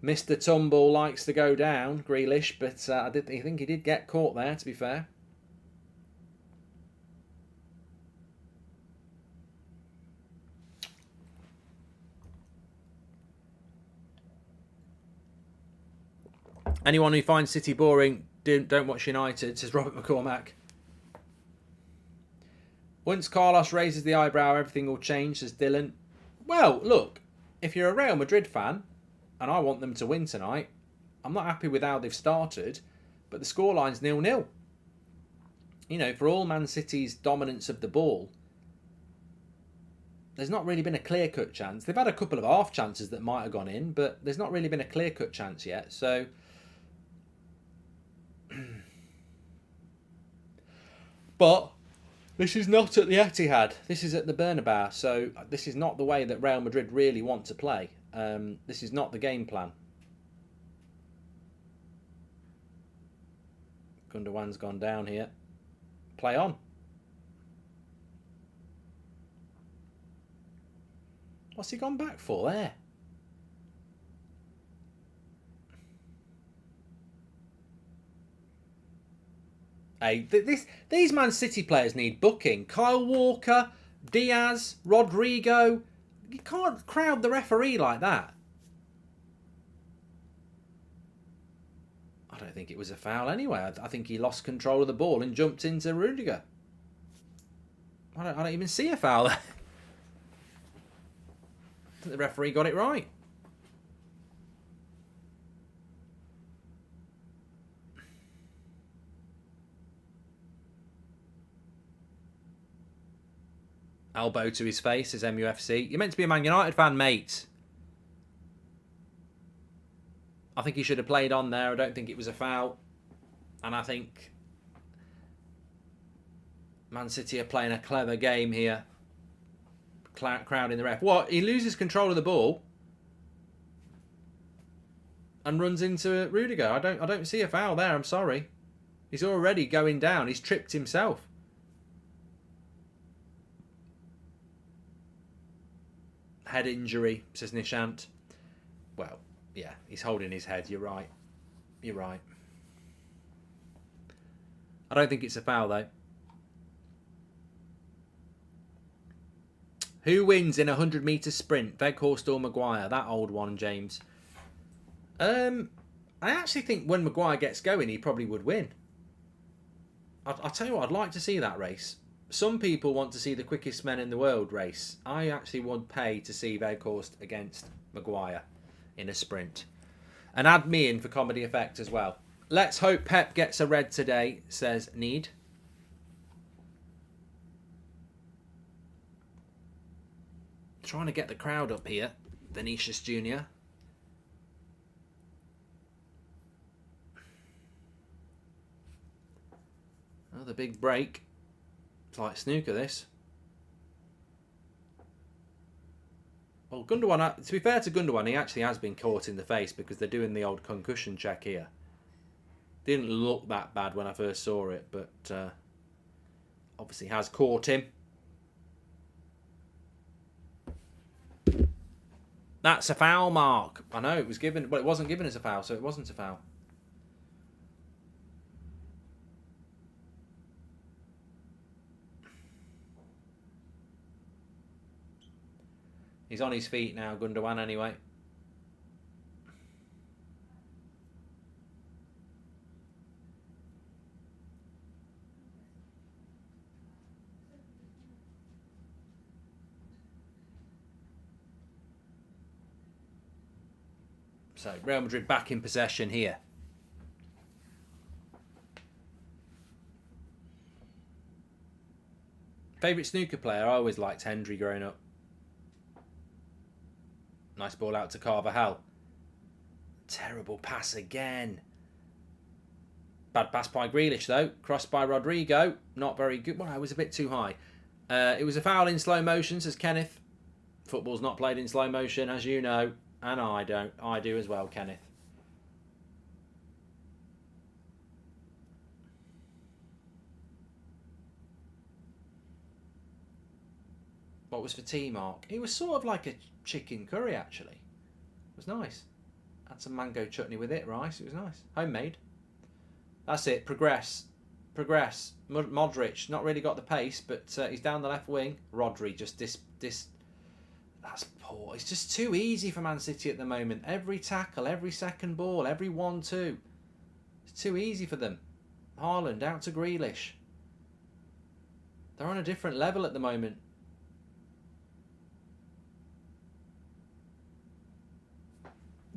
Mr. Tumble likes to go down, Grealish, but I think he did get caught there, to be fair. Anyone who finds City boring, don't watch United, says Robert McCormack. Once Carlos raises the eyebrow, everything will change, says Dylan. Well, look, if you're a Real Madrid fan, and I want them to win tonight, I'm not happy with how they've started, but the scoreline's 0-0. You know, for all Man City's dominance of the ball, there's not really been a clear-cut chance. They've had a couple of half chances that might have gone in, but there's not really been a clear-cut chance yet, so... But this is not at the Etihad. This is at the Bernabeu. So this is not the way that Real Madrid really want to play. This is not the game plan. Gundogan's gone down here. Play on. What's he gone back for there? Hey, these Man City players need booking. Kyle Walker, Diaz, Rodrigo. You can't crowd the referee like that. I don't think it was a foul anyway. I think he lost control of the ball and jumped into Rudiger. I don't even see a foul there. I think the referee got it right. Elbow to his face, says MUFC. You're meant to be a Man United fan, mate. I think he should have played on there. I don't think it was a foul. And I think Man City are playing a clever game here. Crowding the ref. What? He loses control of the ball and runs into Rudiger. I don't see a foul there. I'm sorry. He's already going down. He's tripped himself. Head injury, says Nishant. Well, yeah, he's holding his head. You're right. You're right. I don't think it's a foul, though. Who wins in a 100-metre sprint? Weghorst or Maguire? That old one, James. I actually think when Maguire gets going, he probably would win. I'll tell you what, I'd like to see that race. Some people want to see the quickest men in the world race. I actually would pay to see Weghorst against Maguire in a sprint. And add me in for comedy effect as well. Let's hope Pep gets a red today, says Need. Trying to get the crowd up here. Vinicius Jr. Oh, the big break. It's like snooker, this. Well, Gundogan, to be fair to Gundogan, he actually has been caught in the face because they're doing the old concussion check here. Didn't look that bad when I first saw it, but obviously has caught him. That's a foul, Mark. I know it was given, but it wasn't given as a foul, so it wasn't a foul. He's on his feet now, Gundogan, anyway. So, Real Madrid back in possession here. Favourite snooker player? I always liked Hendry growing up. Nice ball out to Carvajal. Terrible pass again. Bad pass by Grealish, though. Crossed by Rodrigo. Not very good. Well, it was a bit too high. It was a foul in slow motion, says Kenneth. Football's not played in slow motion, as you know. And I don't. I do as well, Kenneth. What was for tea, Mark? It was sort of like a chicken curry, actually. It was nice. Had some mango chutney with it, rice. It was nice. Homemade. That's it. Progress. Progress. Modric, not really got the pace, but he's down the left wing. Rodri, just this. That's poor. It's just too easy for Man City at the moment. Every tackle, every second ball, every 1-2. It's too easy for them. Haaland out to Grealish. They're on a different level at the moment.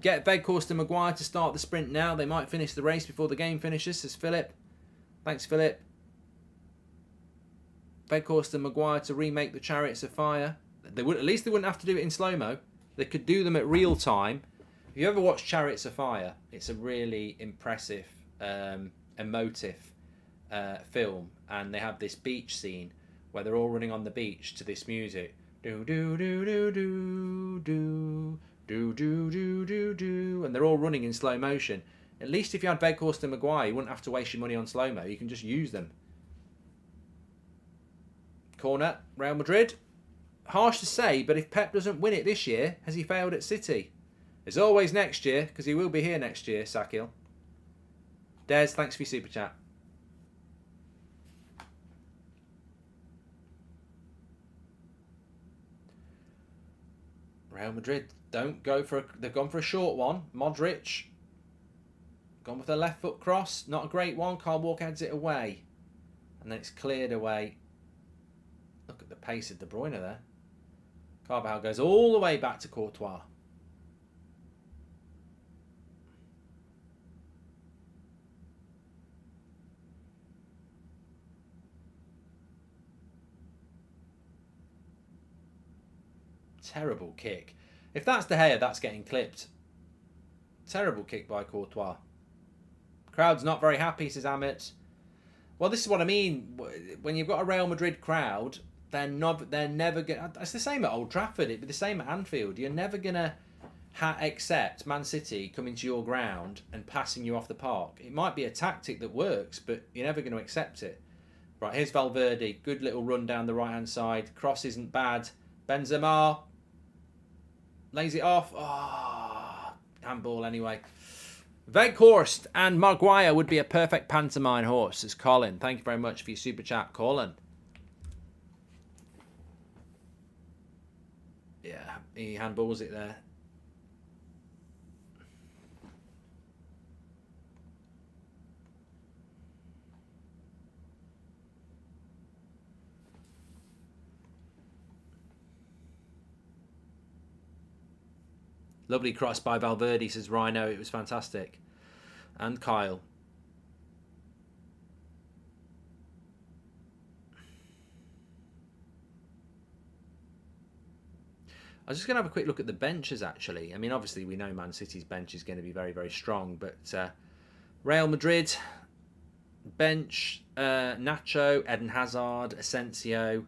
Get Weghorst and Maguire to start the sprint now. They might finish the race before the game finishes, says Philip. Thanks, Philip. Weghorst and Maguire to remake the Chariots of Fire. At least they wouldn't have to do it in slow-mo. They could do them at real time. If you ever watch Chariots of Fire, it's a really impressive, emotive film. And they have this beach scene where they're all running on the beach to this music. Do do do do do do do do do do do, and they're all running in slow motion. At least if you had Weghorst and Maguire, you wouldn't have to waste your money on slow-mo. You can just use them. Corner, Real Madrid. Harsh to say, but if Pep doesn't win it this year, has he failed at City? There's always next year, because he will be here next year, Sakil. Des, thanks for your super chat. Real Madrid don't go for they've gone for a short one. Modric gone with a left foot cross, not a great one. Kyle Walker heads it away, and then it's cleared away. Look at the pace of De Bruyne there. Carvajal goes all the way back to Courtois. Terrible kick. If that's De Gea, that's getting clipped. Terrible kick by Courtois. Crowd's not very happy, says Amit. Well, this is what I mean. When you've got a Real Madrid crowd, they're never going. It's the same at Old Trafford. It'd be the same at Anfield. You're never gonna accept Man City coming to your ground and passing you off the park. It might be a tactic that works, but you're never going to accept it. Right, here's Valverde. Good little run down the right hand side. Cross isn't bad. Benzema lays it off. Oh, handball anyway. Weghorst and Maguire would be a perfect pantomime horse, says Colin. Thank you very much for your super chat, Colin. Yeah, he handballs it there. Lovely cross by Valverde, says Rhino. It was fantastic. And Kyle. I was just going to have a quick look at the benches, actually. I mean, obviously, we know Man City's bench is going to be very, very strong. But Real Madrid, bench, Nacho, Eden Hazard, Asensio,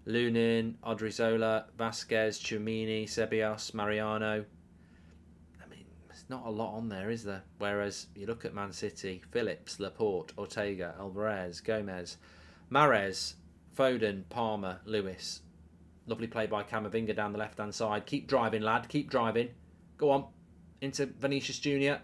Lunin, Odriozola, Vasquez, Tchouameni, Ceballos, Mariano. Not a lot on there, is there? Whereas you look at Man City, Phillips, Laporte, Ortega, Alvarez, Gomez, Mahrez, Foden, Palmer, Lewis. Lovely play by Camavinga down the left-hand side. Keep driving, lad. Keep driving. Go on. Into Vinicius Jr.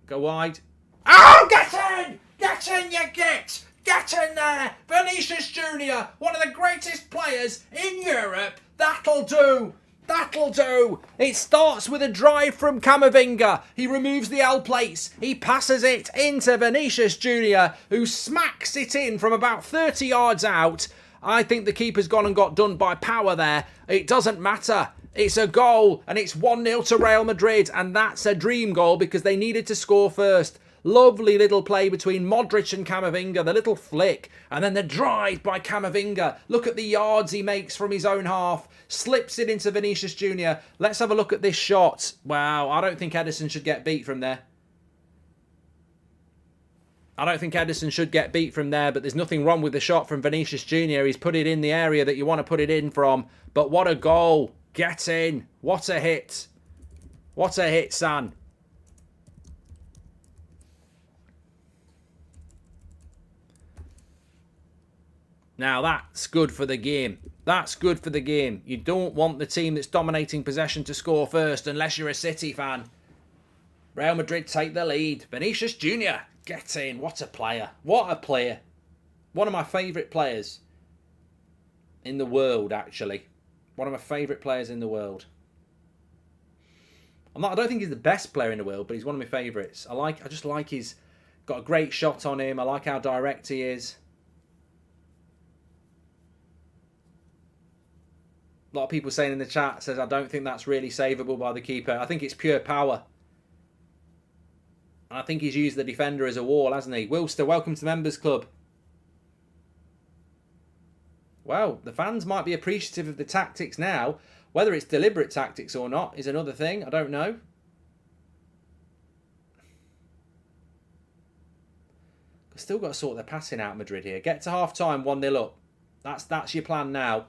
Go wide. Oh, get in! Get in, you git! Get in there! Vinicius Jr., one of the greatest players in Europe. That'll do. That'll do. It starts with a drive from Camavinga. He removes the L plates. He passes it into Vinicius Jr., who smacks it in from about 30 yards out. I think the keeper's gone and got done by power there. It doesn't matter. It's a goal, and it's 1-0 to Real Madrid, and that's a dream goal because they needed to score first. Lovely little play between Modric and Camavinga, the little flick, and then the drive by Camavinga. Look at the yards he makes from his own half. Slips it into Vinicius Jr. Let's have a look at this shot. Wow, I don't think Ederson should get beat from there. I don't think Ederson should get beat from there, but there's nothing wrong with the shot from Vinicius Jr. He's put it in the area that you want to put it in from. But what a goal. Get in. What a hit. What a hit, San. Now that's good for the game. That's good for the game. You don't want the team that's dominating possession to score first unless you're a City fan. Real Madrid take the lead. Vinicius Jr. Get in. What a player. What a player. One of my favourite players in the world, actually. One of my favourite players in the world. I don't think he's the best player in the world, but he's one of my favourites. I just like he's got a great shot on him. I like how direct he is. A lot of people saying in the chat says I don't think that's really savable by the keeper. I think it's pure power. And I think he's used the defender as a wall, hasn't he? Wilster, welcome to the Members Club. Well, the fans might be appreciative of the tactics now. Whether it's deliberate tactics or not is another thing. I don't know. They've still got to sort their passing out, Madrid here. Get to half-time, 1-0 up. That's your plan now.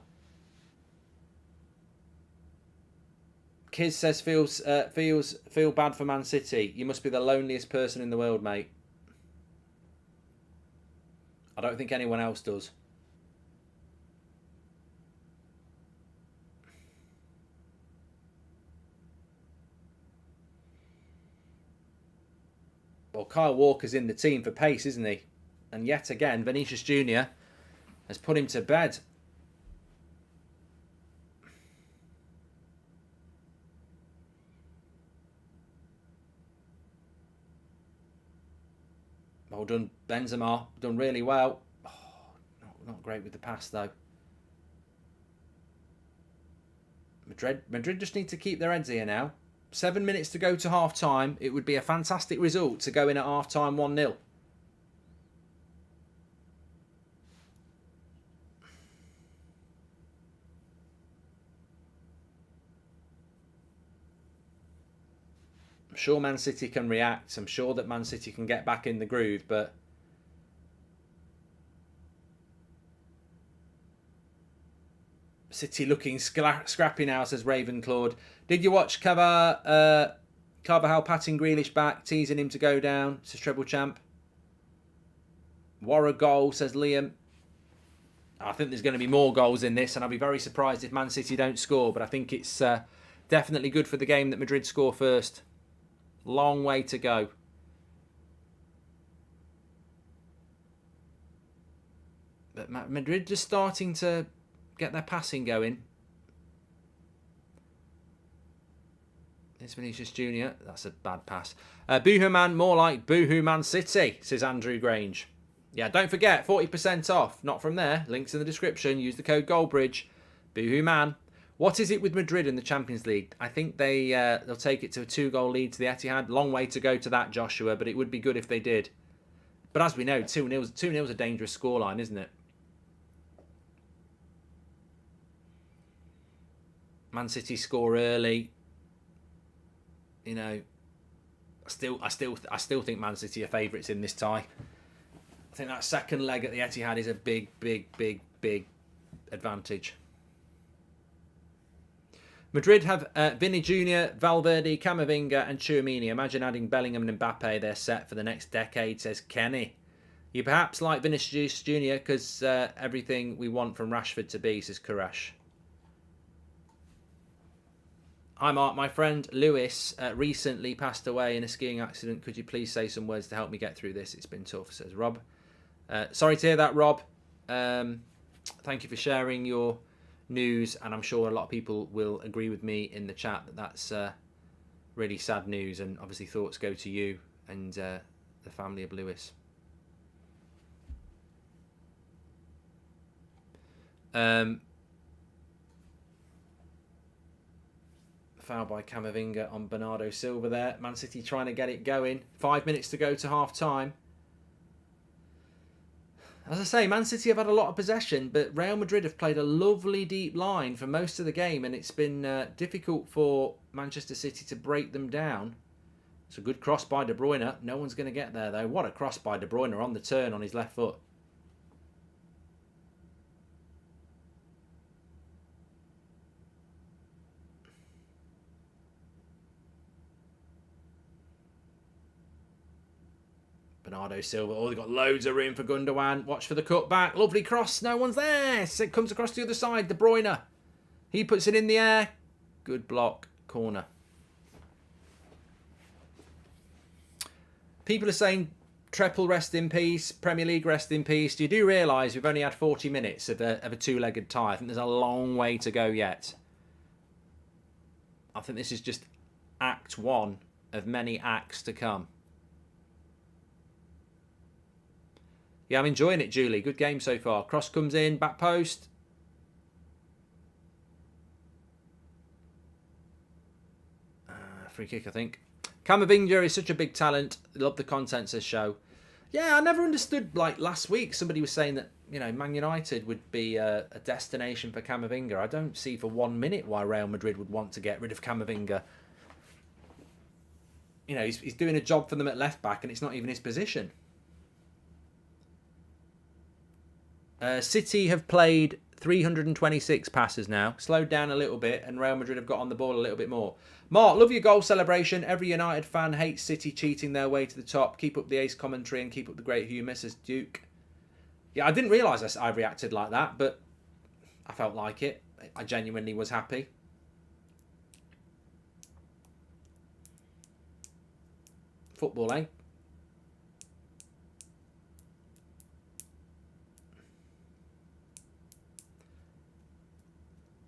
Kiz says feel bad for Man City. You must be the loneliest person in the world, mate. I don't think anyone else does. Well, Kyle Walker's in the team for pace, isn't he? And yet again, Vinicius Jr. has put him to bed. Well done, Benzema. Done really well. Oh, not great with the pass, though. Madrid just need to keep their heads here now. 7 minutes to go to half-time. It would be a fantastic result to go in at half-time 1-0. I'm sure Man City can react. I'm sure that Man City can get back in the groove, but City looking scrappy now, says Raven Claude. Did you watch Carvajal patting Grealish back, teasing him to go down, says Treble Champ? What a goal, says Liam. I think there's going to be more goals in this, and I'll be very surprised if Man City don't score, but I think it's definitely good for the game that Madrid score first. Long way to go. But Madrid just starting to get their passing going. It's Vinicius Jr. That's a bad pass. Boohoo Man, more like Boohoo Man City, says Andrew Grange. Yeah, don't forget, 40% off. Not from there. Links in the description. Use the code Goldbridge. Boohoo Man. What is it with Madrid in the Champions League? I think they'll take it to a 2-goal lead to the Etihad. Long way to go to that, Joshua, but it would be good if they did. But as we know, 2-0 is a dangerous scoreline, isn't it? Man City score early. You know, I still think Man City are favourites in this tie. I think that second leg at the Etihad is a big advantage. Madrid have Vini Jr., Valverde, Camavinga and Tchouaméni. Imagine adding Bellingham and Mbappe. They're set for the next decade, says Kenny. You perhaps like Vinicius Jr. because everything we want from Rashford to be, says Karash. Hi Mark, my friend Lewis recently passed away in a skiing accident. Could you please say some words to help me get through this? It's been tough, says Rob. Sorry to hear that, Rob. Thank you for sharing your news, and I'm sure a lot of people will agree with me in the chat that that's really sad news, and obviously thoughts go to you and the family of Lewis. Foul by Camavinga on Bernardo Silva there. Man City trying to get it going. 5 minutes to go to half time. As I say, Man City have had a lot of possession, but Real Madrid have played a lovely deep line for most of the game, and it's been difficult for Manchester City to break them down. It's a good cross by De Bruyne. No one's going to get there, though. What a cross by De Bruyne on the turn on his left foot. Bernardo Silva. Oh, they've got loads of room for Gundogan. Watch for the cutback. Lovely cross. No one's there. It comes across the other side. De Bruyne. He puts it in the air. Good block. Corner. People are saying treble rest in peace. Premier League rest in peace. You do realise we've only had 40 minutes of a two-legged tie. I think there's a long way to go yet. I think this is just Act 1 of many acts to come. Yeah, I'm enjoying it, Julie. Good game so far. Cross comes in, back post. Free kick, I think. Camavinga is such a big talent. Love the content, says Show. Yeah, I never understood, like last week, somebody was saying that, you know, Man United would be a destination for Camavinga. I don't see for 1 minute why Real Madrid would want to get rid of Camavinga. You know, he's doing a job for them at left back and it's not even his position. City have played 326 passes now, slowed down a little bit, and Real Madrid have got on the ball a little bit more. Mark, love your goal celebration. Every United fan hates City cheating their way to the top. Keep up the ace commentary and keep up the great humour, says Duke. Yeah, I didn't realise I reacted like that, but I felt like it. I genuinely was happy. Football, eh?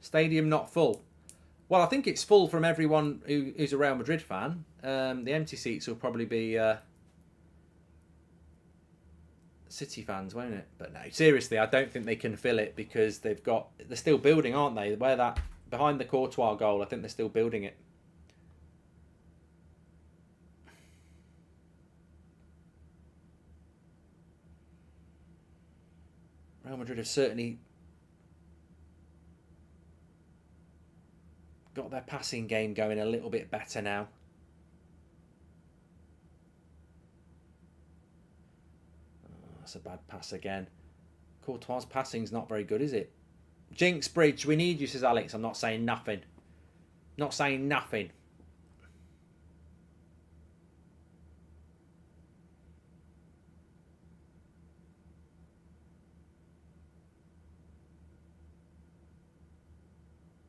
Stadium not full. Well, I think it's full from everyone who's a Real Madrid fan. The empty seats will probably be City fans, won't it? But no, seriously, I don't think they can fill it because they're still building, aren't they? Where that behind the Courtois goal, I think they're still building it. Real Madrid have certainly got their passing game going a little bit better now. Oh, that's a bad pass again. Courtois' passing's not very good, is it? Jinx Bridge, we need you, says Alex. I'm not saying nothing. Not saying nothing.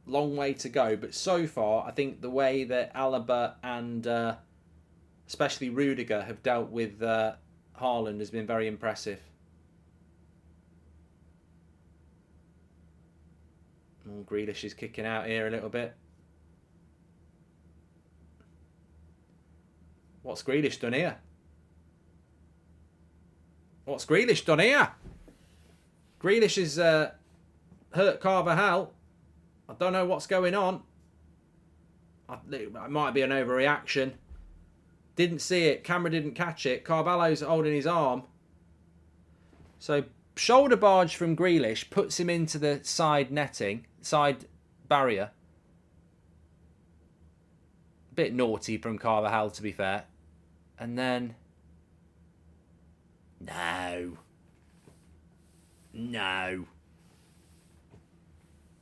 Long way to go, but so far I think the way that Alaba and especially Rudiger have dealt with Haaland has been very impressive. Oh, Grealish is kicking out here a little bit. What's Grealish done here? What's Grealish done here? Grealish has hurt Carvajal. I don't know what's going on. It might be an overreaction. Didn't see it. Camera didn't catch it. Carvalho's holding his arm. So shoulder barge from Grealish puts him into the side netting, side barrier. Bit naughty from Carvajal, to be fair. And then... No.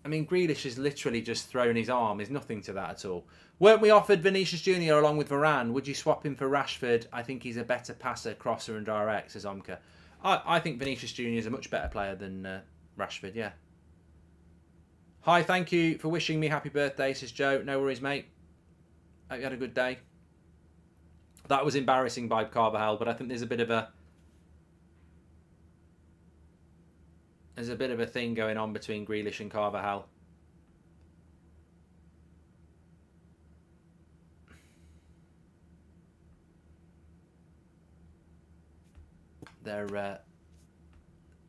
I mean, Grealish has literally just thrown his arm. There's nothing to that at all. Weren't we offered Vinicius Jr. along with Varane? Would you swap him for Rashford? I think he's a better passer, crosser and direct, says Omka. I think Vinicius Jr. is a much better player than Rashford, yeah. Hi, thank you for wishing me happy birthday, says Joe. No worries, mate. Hope you had a good day. That was embarrassing by Carvajal, but I think there's a bit of a... There's a bit of a thing going on between Grealish and Carvajal. They're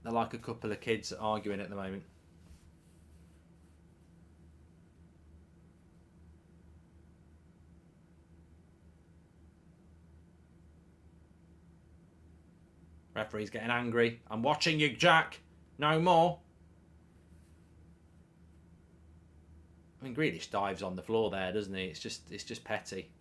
like a couple of kids arguing at the moment. Referee's getting angry. I'm watching you, Jack. No more. I mean, Grealish dives on the floor there, doesn't he? It's just petty.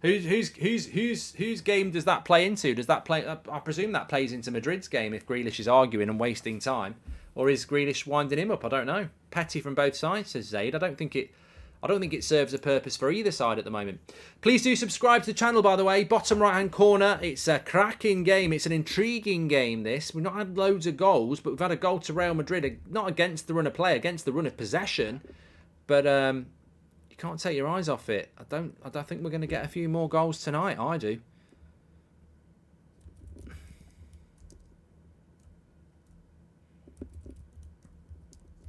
Whose game does that play into? Does that play? I presume that plays into Madrid's game if Grealish is arguing and wasting time, or is Grealish winding him up? I don't know. Petty from both sides, says Zaid. I don't think it serves a purpose for either side at the moment. Please do subscribe to the channel, by the way. Bottom right-hand corner. It's a cracking game. It's an intriguing game, this. We've not had loads of goals, but we've had a goal to Real Madrid, not against the run of play, against the run of possession. But you can't take your eyes off it. I don't think we're going to get a few more goals tonight. I do.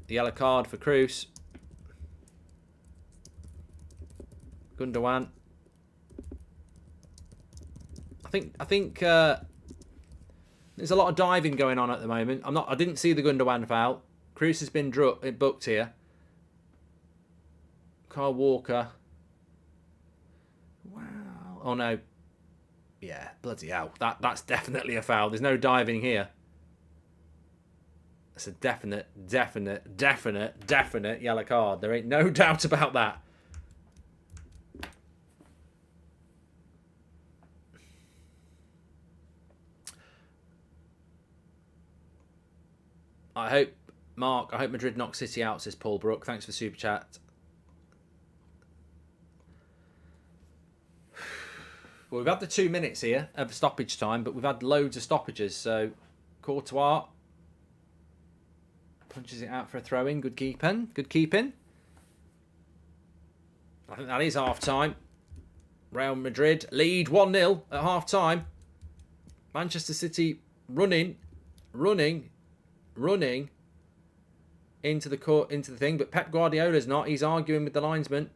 The yellow card for Cruz. Gundogan. I think there's a lot of diving going on at the moment. I didn't see the Gundogan foul. Cruz has been booked here. Kyle Walker. Wow. Oh no. Yeah, bloody hell. That's definitely a foul. There's no diving here. That's a definite yellow card. There ain't no doubt about that. I hope Madrid knocks City out, says Paul Brook. Thanks for the super chat. Well, we've had the 2 minutes here of stoppage time, but we've had loads of stoppages. So, Courtois punches it out for a throw-in. Good keeping. Good keeping. I think that is half-time. Real Madrid lead 1-0 at half-time. Manchester City running into the court, into the thing, but Pep Guardiola's not. He's arguing with the linesman.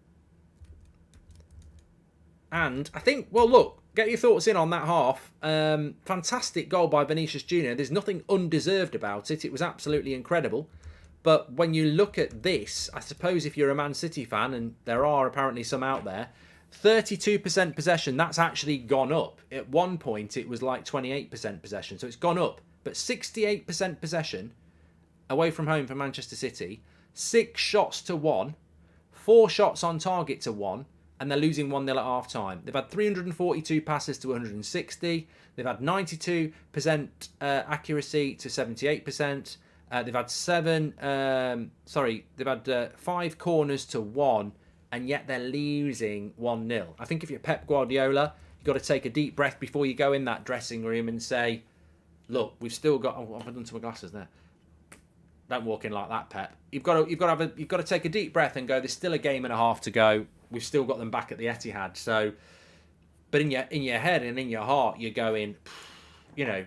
And I think, well, look, get your thoughts in on that half. Fantastic goal by Vinicius Jr. There's nothing undeserved about it. It was absolutely incredible. But when you look at this, I suppose if you're a Man City fan, and there are apparently some out there, 32% possession, that's actually gone up. At one point, it was like 28% possession, so it's gone up. But 68% possession away from home for Manchester City, 6 shots to 1, 4 shots on target to 1, and they're losing 1-0 at half-time. They've had 342 passes to 160. They've had 92% accuracy to 78%. They've had 5 corners to 1, and yet they're losing 1-0. I think if you're Pep Guardiola, you've got to take a deep breath before you go in that dressing room and say, look, we've still got... Oh, I've done some of my glasses there. Don't walk in like that, Pep. You've got to take a deep breath and go, there's still a game and a half to go. We've still got them back at the Etihad. So, but in your head and in your heart, you're going, you know,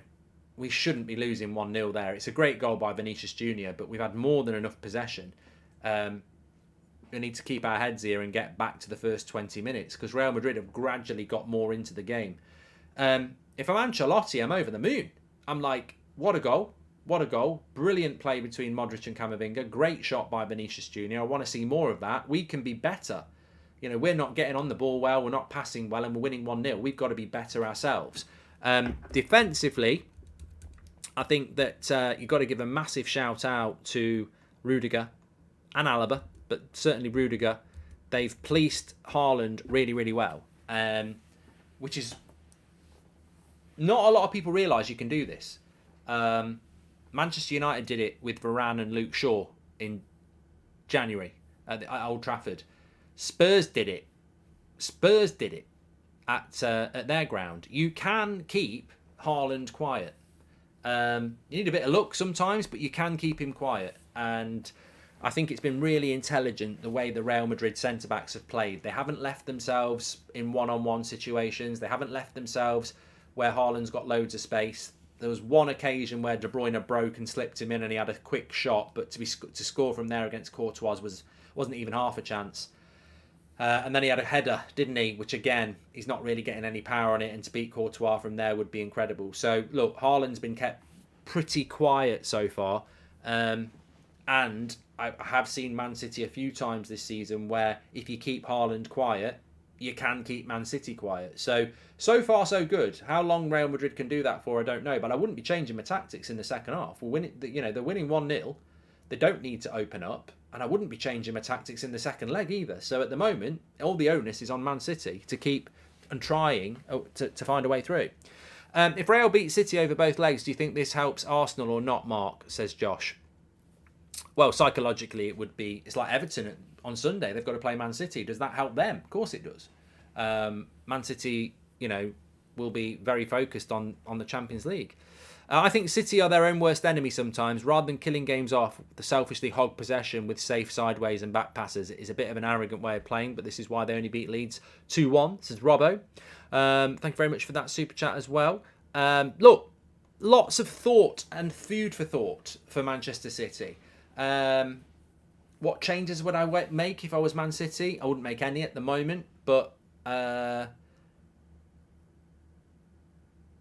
we shouldn't be losing 1-0 there. It's a great goal by Vinicius Jr., but we've had more than enough possession. We need to keep our heads here and get back to the first 20 minutes because Real Madrid have gradually got more into the game. If I'm Ancelotti, I'm over the moon. I'm like, what a goal. What a goal. Brilliant play between Modric and Camavinga. Great shot by Vinicius Jr. I want to see more of that. We can be better. You know, we're not getting on the ball well. We're not passing well and we're winning 1-0. We've got to be better ourselves. Defensively, I think that you've got to give a massive shout out to Rudiger and Alaba, but certainly Rudiger. They've policed Haaland really, really well, which is not a lot of people realise you can do this. Manchester United did it with Varane and Luke Shaw in January at Old Trafford. Spurs did it. At their ground. You can keep Haaland quiet. You need a bit of luck sometimes, but you can keep him quiet. And I think it's been really intelligent the way the Real Madrid centre-backs have played. They haven't left themselves in one-on-one situations. They haven't left themselves where Haaland's got loads of space. There was one occasion where De Bruyne broke and slipped him in and he had a quick shot, but to score from there against Courtois wasn't even half a chance. And then he had a header, didn't he? Which again, he's not really getting any power on it, and to beat Courtois from there would be incredible. So look, Haaland's been kept pretty quiet so far, and I have seen Man City a few times this season where if you keep Haaland quiet, you can keep Man City quiet. So far so good. How long Real Madrid can do that for, I don't know, but I wouldn't be changing my tactics in the second half. We're winning, they're winning 1-0. They don't need to open up, and I wouldn't be changing my tactics in the second leg either. So at the moment, all the onus is on Man City to keep and trying to find a way through. If Real beat City over both legs, do you think this helps Arsenal or not, Mark? Says Josh. Well, psychologically, it would be. It's like Everton on Sunday. They've got to play Man City. Does that help them? Of course it does. Man City, will be very focused on the Champions League. I think City are their own worst enemy sometimes. Rather than killing games off, the selfishly hog possession with safe sideways and back passes is a bit of an arrogant way of playing, but this is why they only beat Leeds 2-1, says Robbo. Thank you very much for that super chat as well. Look, lots of thought and food for thought for Manchester City. What changes would I make if I was Man City? I wouldn't make any at the moment, but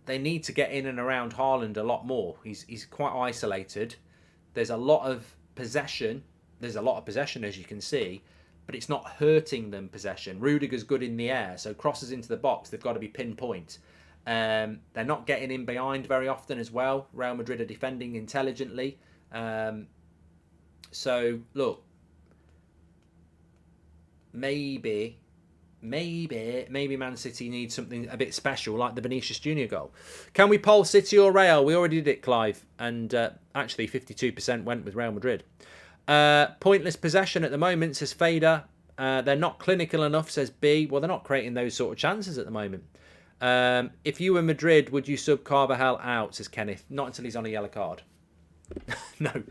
they need to get in and around Haaland a lot more. He's quite isolated. There's a lot of possession. There's a lot of possession, as you can see, but it's not hurting them possession. Rudiger's good in the air, so crosses into the box, they've got to be pinpoint. They're not getting in behind very often as well. Real Madrid are defending intelligently. So, look, maybe Man City needs something a bit special, like the Vinicius Junior goal. Can we poll City or Real? We already did it, Clive, and actually 52% went with Real Madrid. Pointless possession at the moment, says Fader. They're not clinical enough, says B. Well, they're not creating those sort of chances at the moment. If you were Madrid, would you sub Carvajal out, says Kenneth? Not until he's on a yellow card. No,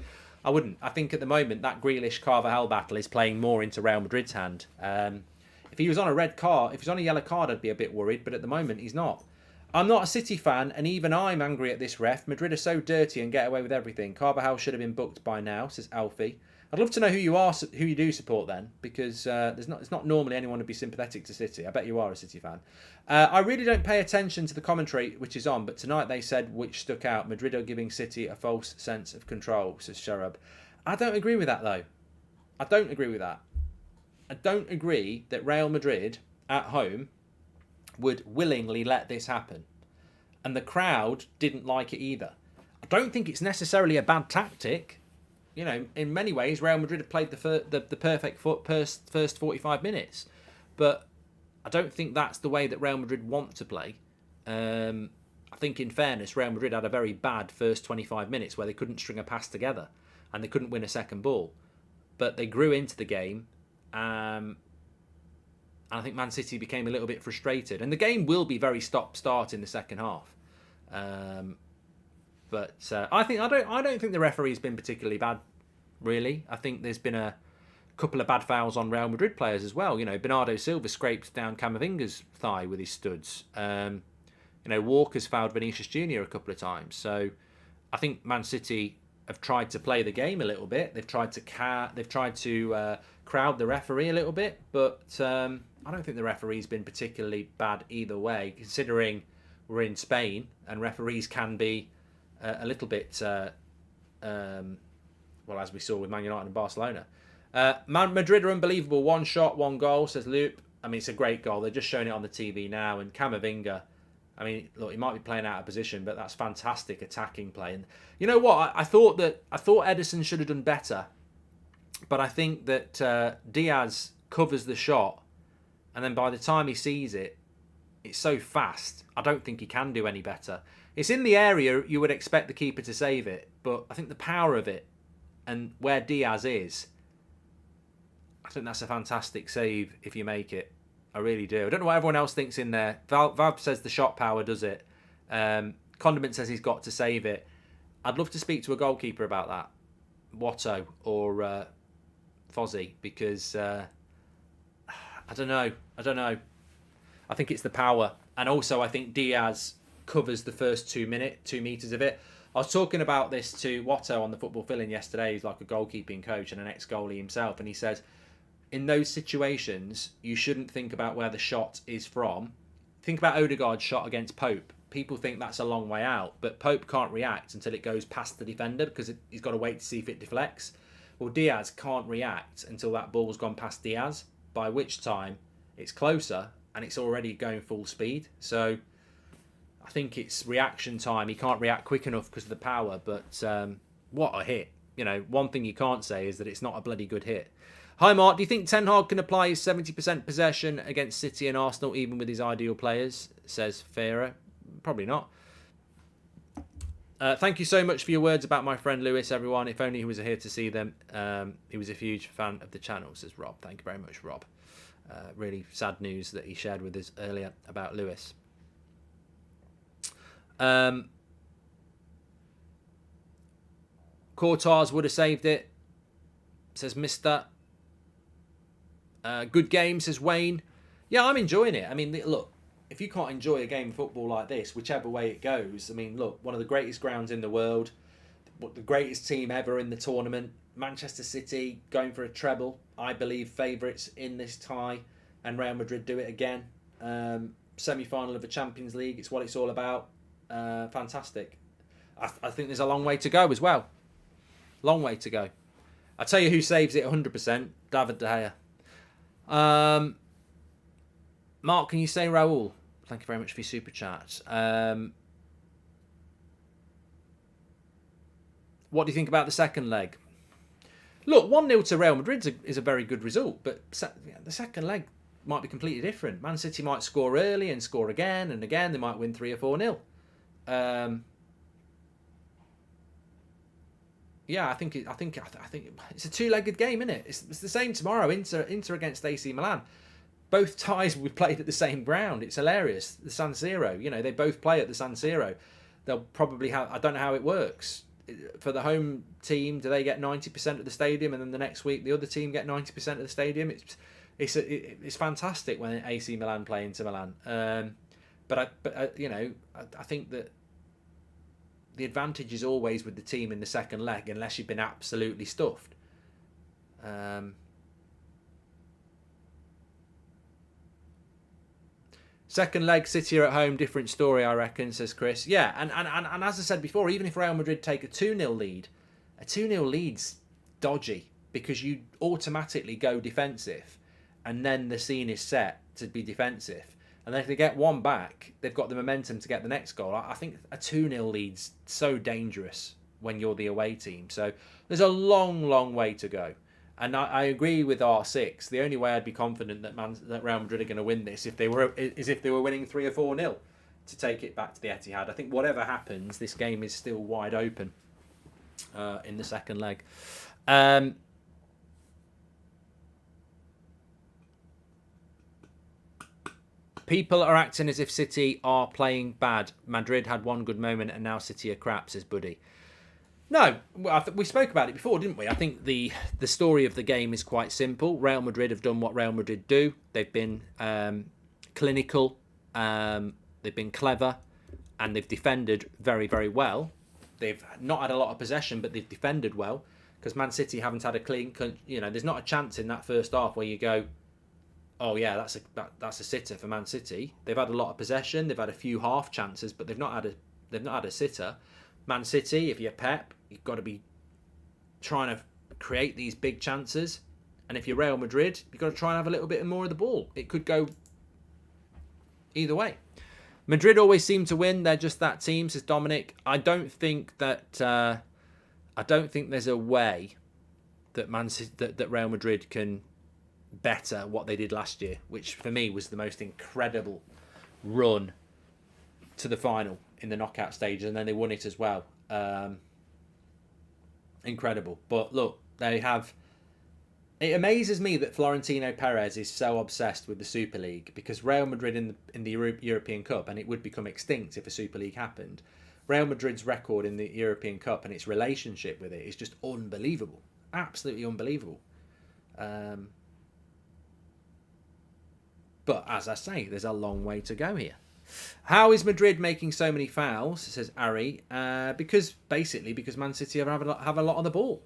I wouldn't. I think at the moment that Grealish-Carvajal battle is playing more into Real Madrid's hand. If he was on a red card, if he's on a yellow card, I'd be a bit worried, but at the moment he's not. I'm not a City fan, and even I'm angry at this ref. Madrid are so dirty and get away with everything. Carvajal should have been booked by now, says Alfie. I'd love to know who you do support then, because it's not normally anyone would be sympathetic to City. I bet you are a City fan. I really don't pay attention to the commentary which is on, but tonight they said which stuck out. Madrid are giving City a false sense of control, says Sharab. I don't agree with that though. I don't agree with that. I don't agree that Real Madrid at home would willingly let this happen. And the crowd didn't like it either. I don't think it's necessarily a bad tactic. In many ways, Real Madrid have played the perfect first 45 minutes. But I don't think that's the way that Real Madrid want to play. I think, in fairness, Real Madrid had a very bad first 25 minutes where they couldn't string a pass together and they couldn't win a second ball. But they grew into the game. And I think Man City became a little bit frustrated. And the game will be very stop-start in the second half. But I don't think the referee's been particularly bad, really. I think there's been a couple of bad fouls on Real Madrid players as well. Bernardo Silva scraped down Camavinga's thigh with his studs. Walker's fouled Vinicius Junior a couple of times. So I think Man City have tried to play the game a little bit. They've tried to crowd the referee a little bit, but I don't think the referee's been particularly bad either way, considering we're in Spain and referees can be a little bit, as we saw with Man United and Barcelona. Madrid are unbelievable. One shot, one goal, says Loop. I mean, it's a great goal. They're just showing it on the TV now. And Camavinga, I mean, look, he might be playing out of position, but that's fantastic attacking play. And you know what? I thought Ederson should have done better, but I think that Diaz covers the shot, and then by the time he sees it, it's so fast. I don't think he can do any better. It's in the area you would expect the keeper to save it, but I think the power of it and where Diaz is, I think that's a fantastic save if you make it. I really do. I don't know what everyone else thinks in there. Vav says the shot power does it. Condiment says he's got to save it. I'd love to speak to a goalkeeper about that. Watto or Fozzie, because I don't know. I think it's the power. And also I think Diaz covers the first 2 meters of it. I was talking about this to Watto on the Football Fill-In yesterday. He's like a goalkeeping coach and an ex-goalie himself. And he says, in those situations, you shouldn't think about where the shot is from. Think about Odegaard's shot against Pope. People think that's a long way out, but Pope can't react until it goes past the defender because he's got to wait to see if it deflects. Well, Diaz can't react until that ball's gone past Diaz, by which time it's closer and it's already going full speed. So I think it's reaction time. He can't react quick enough because of the power, but what a hit. You know, one thing you can't say is that it's not a bloody good hit. Hi, Mark. Do you think Ten Hag can apply his 70% possession against City and Arsenal, even with his ideal players? Says Farah. Probably not. Thank you so much for your words about my friend Lewis, everyone. If only he was here to see them. He was a huge fan of the channel, says Rob. Thank you very much, Rob. Really sad news that he shared with us earlier about Lewis. Cortaz would have saved it, says Mister. Good game, says Wayne. Yeah, I'm enjoying it. I mean, look, if you can't enjoy a game of football like this, whichever way it goes, I mean, look, one of the greatest grounds in the world, the greatest team ever in the tournament, Manchester City going for a treble, I believe favourites in this tie, and Real Madrid do it again. Semi-final of the Champions League, it's what it's all about. Fantastic. I think there's a long way to go as well. Long way to go. I'll tell you who saves it 100%, David De Gea. Mark, can you say Raul? Thank you very much for your super chat. What do you think about the second leg? Look, 1-0 to Real Madrid is a very good result, but the second leg might be completely different. Man City might score early and score again and again. They might win 3 or 4-0. Yeah, I think it's a two-legged game, isn't it? It's the same tomorrow. Inter against AC Milan. Both ties will be played at the same ground. It's hilarious. The San Siro. You know, they both play at the San Siro. They'll probably have. I don't know how it works. For the home team, do they get 90% of the stadium, and then the next week the other team get 90% of the stadium? It's fantastic when AC Milan play Inter Milan. But I think that the advantage is always with the team in the second leg, unless you've been absolutely stuffed. Second leg, City are at home, different story, I reckon, says Chris. Yeah, and as I said before, even if Real Madrid take a 2-0 lead, a 2-0 lead's dodgy because you automatically go defensive and then the scene is set to be defensive. And then if they get one back, they've got the momentum to get the next goal. I think a 2-0 lead's so dangerous when you're the away team. So there's a long, long way to go. And I agree with R6. The only way I'd be confident that Real Madrid are going to win this is if they were winning 3 or 4-0 to take it back to the Etihad. I think whatever happens, this game is still wide open in the second leg. People are acting as if City are playing bad. Madrid had one good moment and now City are crap, says Buddy. No, we spoke about it before, didn't we? I think the story of the game is quite simple. Real Madrid have done what Real Madrid do. They've been clinical, they've been clever, and they've defended very, very well. They've not had a lot of possession, but they've defended well, because Man City haven't had a clean... there's not a chance in that first half where you go, oh yeah, that's a sitter for Man City. They've had a lot of possession, they've had a few half chances, but they've not had a sitter. Man City, if you're Pep, you've got to be trying to create these big chances. And if you're Real Madrid, you've got to try and have a little bit more of the ball. It could go either way. Madrid always seem to win. They're just that team, says Dominic. I don't think there's a way that Real Madrid can better what they did last year, which for me was the most incredible run to the final in the knockout stage, and then they won it as well. Incredible. But look, they have... It amazes me that Florentino Perez is so obsessed with the Super League, because Real Madrid in the European Cup, and it would become extinct if a Super League happened, Real Madrid's record in the European Cup and its relationship with it is just unbelievable. Absolutely unbelievable. But as I say, there's a long way to go here. How is Madrid making so many fouls, says Ari? Because Man City have a lot of the ball.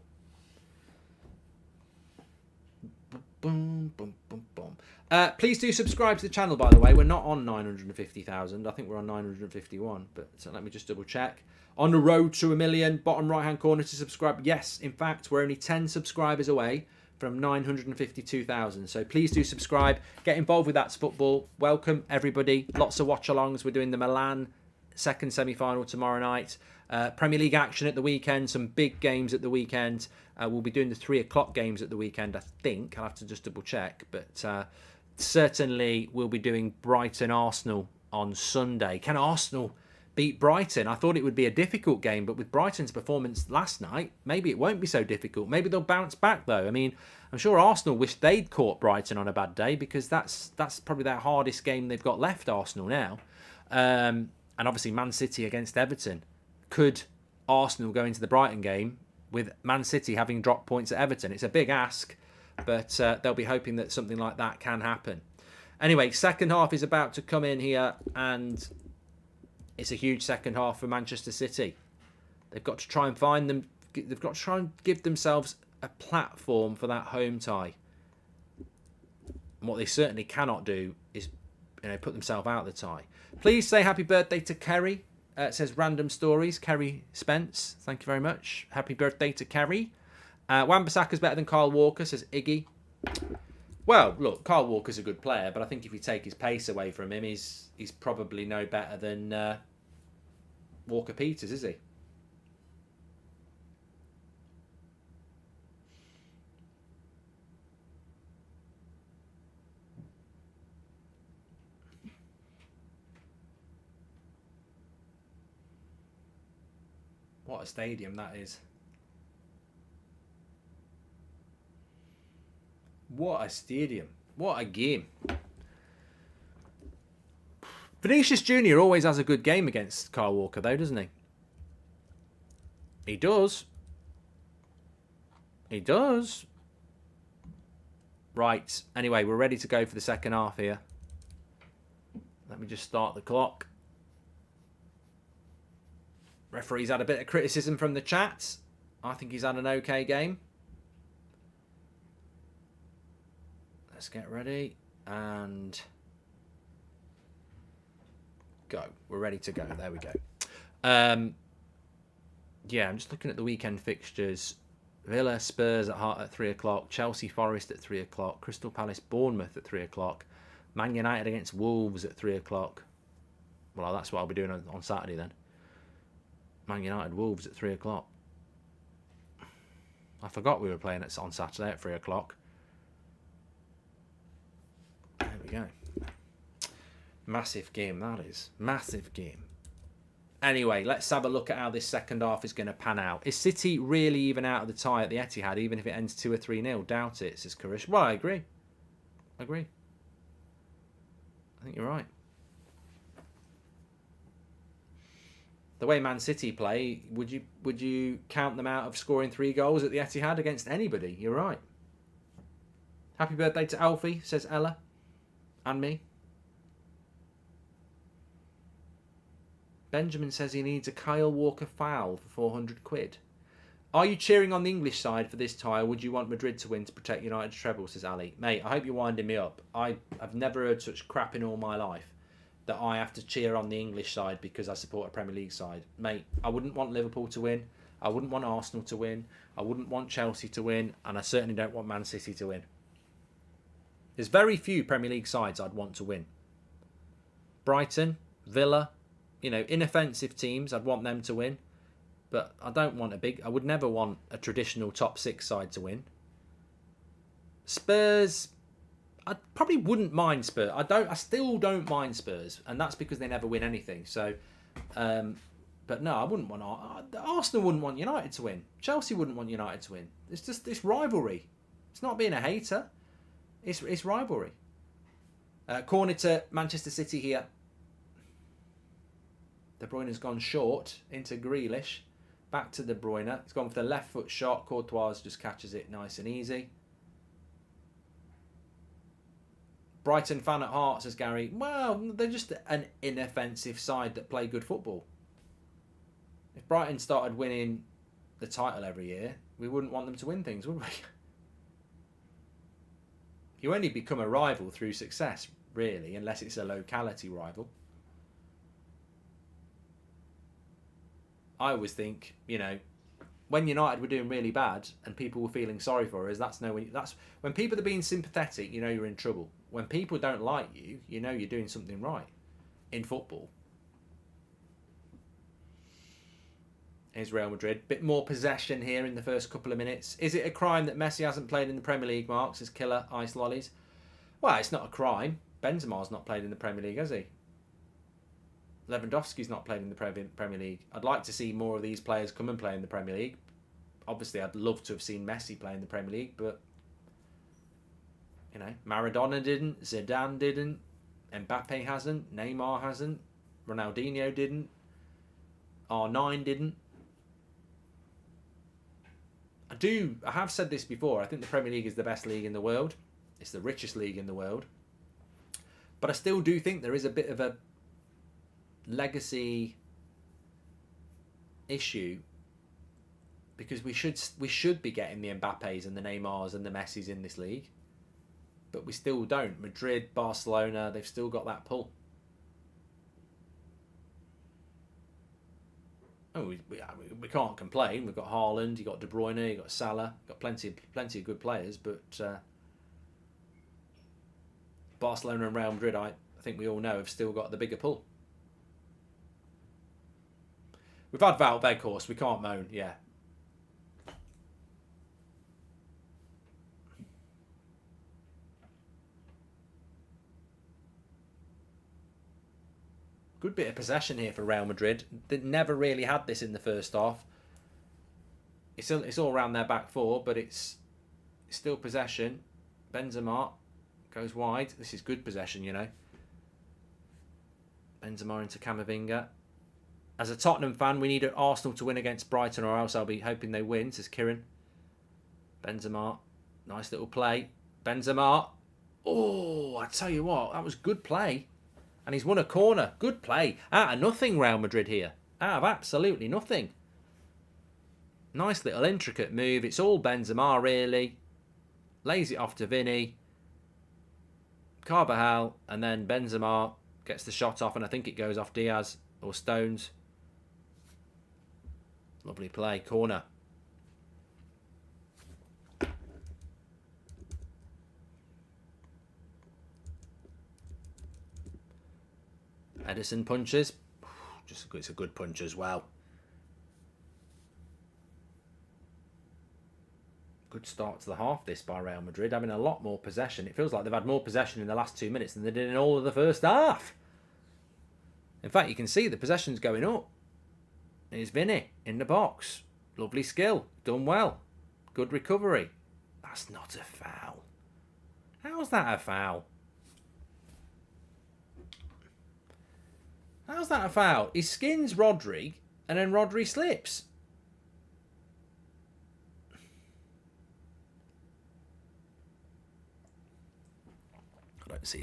boom, boom, boom, boom. Please do subscribe to the channel, by the way. We're not on 950,000. I think we're on 951. But so let me just double check. On the road to 1 million. Bottom right-hand corner to subscribe. Yes, in fact, we're only 10 subscribers away from 952,000. So please do subscribe. Get involved with That's Football. Welcome, everybody. Lots of watch-alongs. We're doing the Milan second semi-final tomorrow night. Premier League action at the weekend. Some big games at the weekend. We'll be doing the 3 o'clock games at the weekend, I think. I'll have to just double check. But certainly we'll be doing Brighton-Arsenal on Sunday. Can Arsenal beat Brighton? I thought it would be a difficult game, but with Brighton's performance last night, maybe it won't be so difficult. Maybe they'll bounce back, though. I mean, I'm sure Arsenal wish they'd caught Brighton on a bad day, because that's probably their hardest game they've got left, Arsenal, now. And obviously Man City against Everton. Could Arsenal go into the Brighton game with Man City having dropped points at Everton? It's a big ask, but they'll be hoping that something like that can happen. Anyway, second half is about to come in here, and it's a huge second half for Manchester City. They've got to try and find them. They've got to try and give themselves a platform for that home tie. And what they certainly cannot do is, put themselves out of the tie. Please say happy birthday to Kerry. It says Random Stories. Kerry Spence. Thank you very much. Happy birthday to Kerry. Wan-Bissaka's better than Kyle Walker, says Iggy. Well, look, Kyle Walker's a good player, but I think if you take his pace away from him, he's probably no better than Walker Peters, is he? What a stadium that is. What a stadium. What a game. Vinicius Jr. always has a good game against Kyle Walker, though, doesn't he? He does. He does. Right. Anyway, we're ready to go for the second half here. Let me just start the clock. Referee's had a bit of criticism from the chat. I think he's had an okay game. Let's get ready and go. We're ready to go. There we go. Yeah, I'm just looking at the weekend fixtures. Villa, Spurs at 3 o'clock. Chelsea, Forest at 3 o'clock. Crystal Palace, Bournemouth at 3 o'clock. Man United against Wolves at 3 o'clock. Well, that's what I'll be doing on Saturday then. Man United, Wolves at 3 o'clock. I forgot we were playing it on Saturday at 3 o'clock. There we go. Massive game, that is. Massive game. Anyway, let's have a look at how this second half is going to pan out. Is City really even out of the tie at the Etihad, even if it ends 2 or 3-0? Doubt it, says Kurish. Well, I agree. I think you're right. The way Man City play, would you count them out of scoring 3 goals at the Etihad against anybody? You're right. Happy birthday to Alfie, says Ella. And me. Benjamin says he needs a Kyle Walker foul for 400 quid. Are you cheering on the English side for this tie, or would you want Madrid to win to protect United's treble, says Ali? Mate, I hope you're winding me up. I've never heard such crap in all my life, that I have to cheer on the English side because I support a Premier League side. Mate, I wouldn't want Liverpool to win. I wouldn't want Arsenal to win. I wouldn't want Chelsea to win. And I certainly don't want Man City to win. There's very few Premier League sides I'd want to win. Brighton, Villa, inoffensive teams, I'd want them to win. But I don't want I would never want a traditional top 6 side to win. Spurs, I probably wouldn't mind Spurs. I still don't mind Spurs, and that's because they never win anything. So, but no, I wouldn't want Arsenal wouldn't want United to win. Chelsea wouldn't want United to win. It's just this rivalry. It's not being a hater. It's rivalry. Corner to Manchester City here. De Bruyne has gone short into Grealish. Back to De Bruyne. It's gone for the left foot shot. Courtois just catches it nice and easy. Brighton fan at heart, says Gary. Well, they're just an inoffensive side that play good football. If Brighton started winning the title every year, we wouldn't want them to win things, would we? You only become a rival through success, really, unless it's a locality rival. I always think, when United were doing really bad and people were feeling sorry for us, that's when people are being sympathetic, you're in trouble. When people don't like you, you're doing something right in football. Here's Real Madrid. Bit more possession here in the first couple of minutes. Is it a crime that Messi hasn't played in the Premier League, Mark? Says Killer Ice Lollies. Well, it's not a crime. Benzema's not played in the Premier League, has he? Lewandowski's not played in the Premier League. I'd like to see more of these players come and play in the Premier League. Obviously, I'd love to have seen Messi play in the Premier League, but Maradona didn't, Zidane didn't, Mbappe hasn't, Neymar hasn't, Ronaldinho didn't, R9 didn't. I have said this before, I think the Premier League is the best league in the world. It's the richest league in the world. But I still do think there is a bit of a legacy issue, because we should be getting the Mbappes and the Neymars and the Messis in this league, but we still don't. Madrid, Barcelona, they've still got that pull. Oh, we can't complain. We've got Haaland, you've got De Bruyne, you've got Salah, got plenty of good players, but Barcelona and Real Madrid, I think we all know, have still got the bigger pull. We've had Weghorst, we can't moan, yeah. Good bit of possession here for Real Madrid. They never really had this in the first half. It's all around their back four, but it's still possession. Benzema goes wide. This is good possession, Benzema into Camavinga. As a Tottenham fan, we need Arsenal to win against Brighton, or else I'll be hoping they win, says Kieran. Benzema. Nice little play. Benzema. Oh, I tell you what, that was good play. And he's won a corner. Good play. Out of nothing, Real Madrid here. Out of absolutely nothing. Nice little intricate move. It's all Benzema, really. Lays it off to Vinny. Carvajal. And then Benzema gets the shot off. And I think it goes off Diaz or Stones. Lovely play. Corner. Edison punches. It's a good punch as well. Good start to the half this by Real Madrid, having a lot more possession. It feels like they've had more possession in the last 2 minutes than they did in all of the first half. In fact, you can see the possession's going up. Here's Vinny in the box. Lovely skill. Done well. Good recovery. That's not a foul. How's that a foul? How's that a foul? He skins Rodri and then Rodri slips.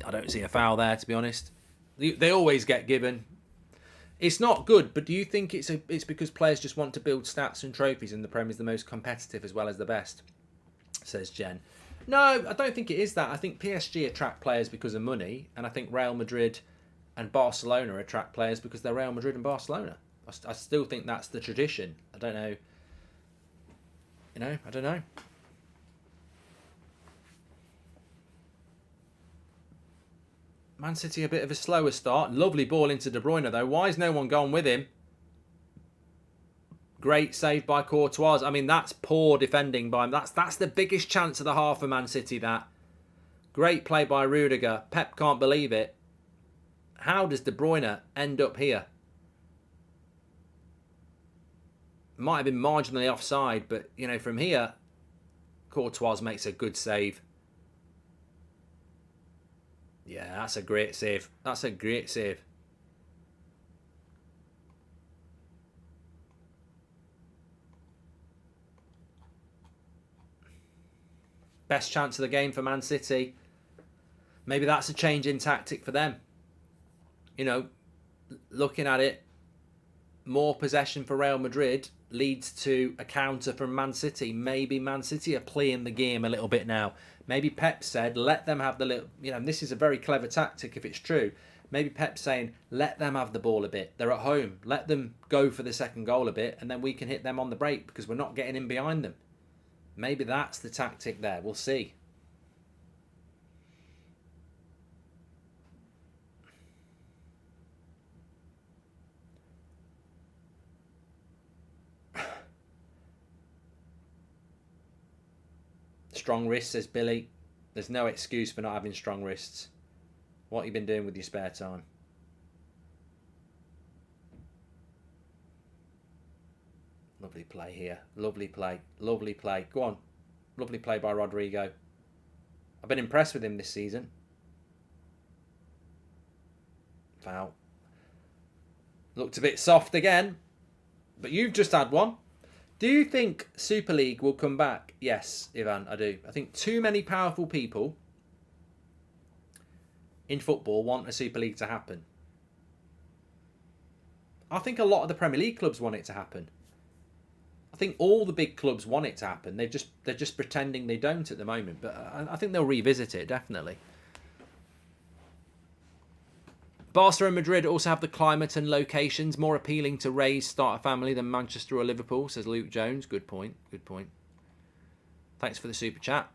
I don't see a foul there, to be honest. They always get given. It's not good, but do you think it's because players just want to build stats and trophies and the Prem is the most competitive as well as the best? Says Jen. No, I don't think it is that. I think PSG attract players because of money, and I think Real Madrid and Barcelona attract players because they're Real Madrid and Barcelona. I still think that's the tradition. I don't know. I don't know. Man City a bit of a slower start. Lovely ball into De Bruyne though. Why is no one gone with him? Great save by Courtois. I mean, that's poor defending by him. That's the biggest chance of the half for Man City, that. Great play by Rudiger. Pep can't believe it. How does De Bruyne end up here? Might have been marginally offside, but, from here, Courtois makes a good save. Yeah, that's a great save. That's a great save. Best chance of the game for Man City. Maybe that's a change in tactic for them. Looking at it, more possession for Real Madrid leads to a counter from Man City. Maybe Man City are playing the game a little bit now. Maybe Pep said, let them have the little, and this is a very clever tactic if it's true. Maybe Pep's saying, let them have the ball a bit. They're at home. Let them go for the second goal a bit, and then we can hit them on the break because we're not getting in behind them. Maybe that's the tactic there. We'll see. Strong wrists, says Billy. There's no excuse for not having strong wrists. What have you been doing with your spare time? Lovely play here. Lovely play. Lovely play. Go on. Lovely play by Rodrigo. I've been impressed with him this season. Foul. Looked a bit soft again. But you've just had one. Do you think Super League will come back? Yes, Ivan, I do. I think too many powerful people in football want a Super League to happen. I think a lot of the Premier League clubs want it to happen. I think all the big clubs want it to happen. They're just pretending they don't at the moment. But I think they'll revisit it, definitely. Barca and Madrid also have the climate and locations more appealing to raise start a family than Manchester or Liverpool, says Luke Jones. Good point. Good point. Thanks for the super chat.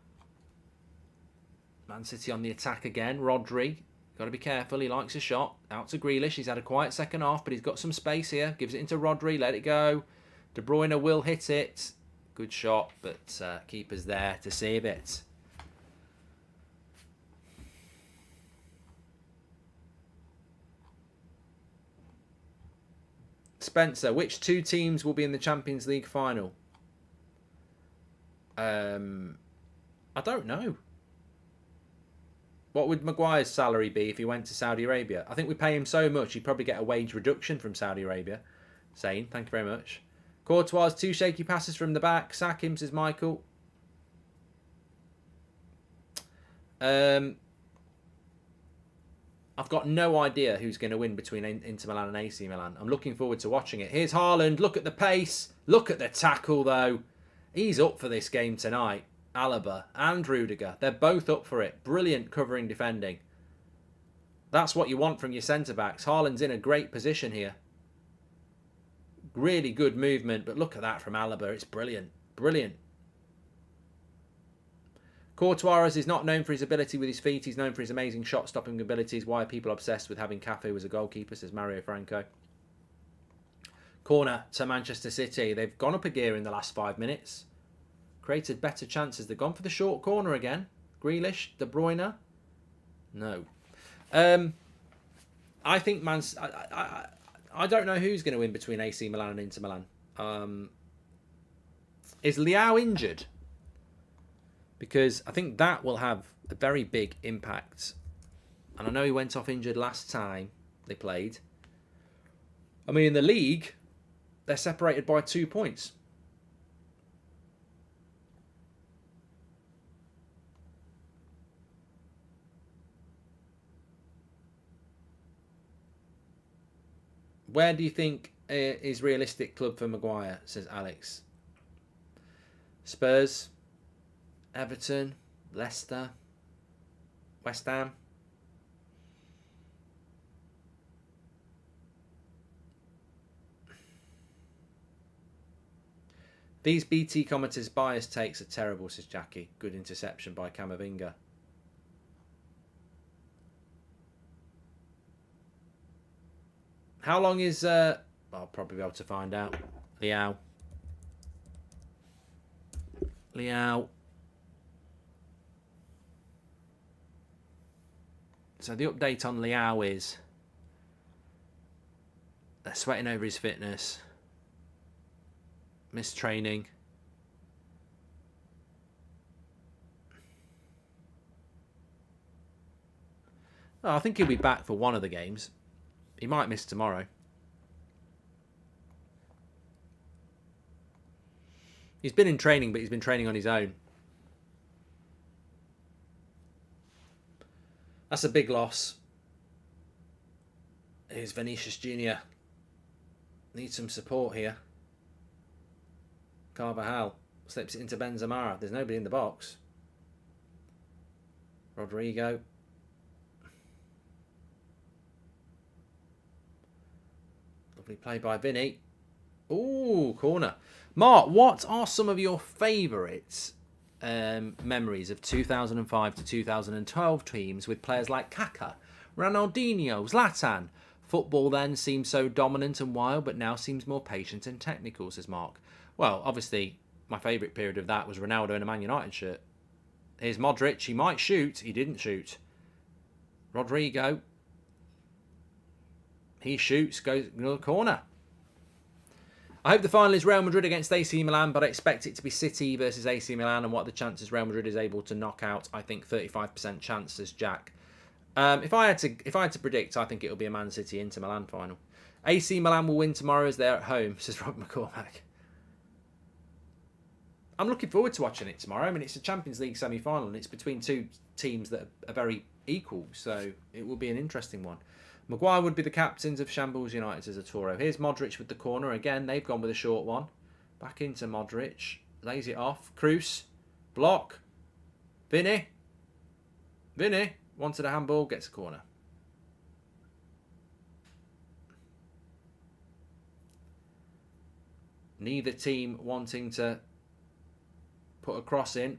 Man City on the attack again. Rodri. Got to be careful. He likes a shot. Out to Grealish. He's had a quiet second half, but he's got some space here. Gives it into Rodri. Let it go. De Bruyne will hit it. Good shot, but keeper's there to save it. Spencer, which two teams will be in the Champions League final? I don't know. What would Maguire's salary be if he went to Saudi Arabia? I think we pay him so much, he'd probably get a wage reduction from Saudi Arabia. Sane, thank you very much. Courtois, 2 shaky passes from the back. Sack him, says Michael. I've got no idea who's going to win between Inter Milan and AC Milan. I'm looking forward to watching it. Here's Haaland. Look at the pace. Look at the tackle, though. He's up for this game tonight. Alaba and Rudiger. They're both up for it. Brilliant covering defending. That's what you want from your centre-backs. Haaland's in a great position here. Really good movement, but look at that from Alaba. It's brilliant. Brilliant. Courtois is not known for his ability with his feet. He's known for his amazing shot-stopping abilities. Why are people obsessed with having Cafu as a goalkeeper, says Mario Franco. Corner to Manchester City. They've gone up a gear in the last 5 minutes. Created better chances. They've gone for the short corner again. Grealish, De Bruyne. No. I think I don't know who's going to win between AC Milan and Inter Milan. Is Leao injured? Because I think that will have a very big impact. And I know he went off injured last time they played. I mean, in the league, they're separated by 2 points. Where do you think is realistic club for Maguire, says Alex? Spurs, Everton, Leicester, West Ham. These BT commenters' bias takes are terrible, says Jackie. Good interception by Camavinga. How long is... I'll probably be able to find out. Leao. So the update on Leao is... they're sweating over his fitness. Missed training. Oh, I think he'll be back for one of the games. He might miss tomorrow. He's been in training, but he's been training on his own. That's a big loss. Here's Vinicius Jr. Needs some support here. Carvajal slips it into Benzema. There's nobody in the box. Rodrigo. Lovely play by Vinny. Ooh, corner. Mark, what are some of your favourite memories of 2005 to 2012 teams with players like Kaká, Ronaldinho, Zlatan? Football then seemed so dominant and wild, but now seems more patient and technical, says Mark. Well, obviously, my favourite period of that was Ronaldo in a Man United shirt. Here's Modric. He might shoot. He didn't shoot. Rodrigo. He shoots. Goes another corner. I hope the final is Real Madrid against AC Milan, but I expect it to be City versus AC Milan. And what are the chances Real Madrid is able to knock out? I think 35% chance, says Jack. If I had to predict, I think it'll be a Man City Inter Milan final. AC Milan will win tomorrow as they're at home, says Rob McCormack. I'm looking forward to watching it tomorrow. I mean, it's a Champions League semi-final and it's between two teams that are very equal, so it will be an interesting one. Maguire would be the captains of Shambles United, as a Toro. Here's Modric with the corner. Again, they've gone with a short one. Back into Modric. Lays it off. Kroos. Block. Vinny. Vinny wanted a handball. Gets a corner. Neither team wanting to put a cross in.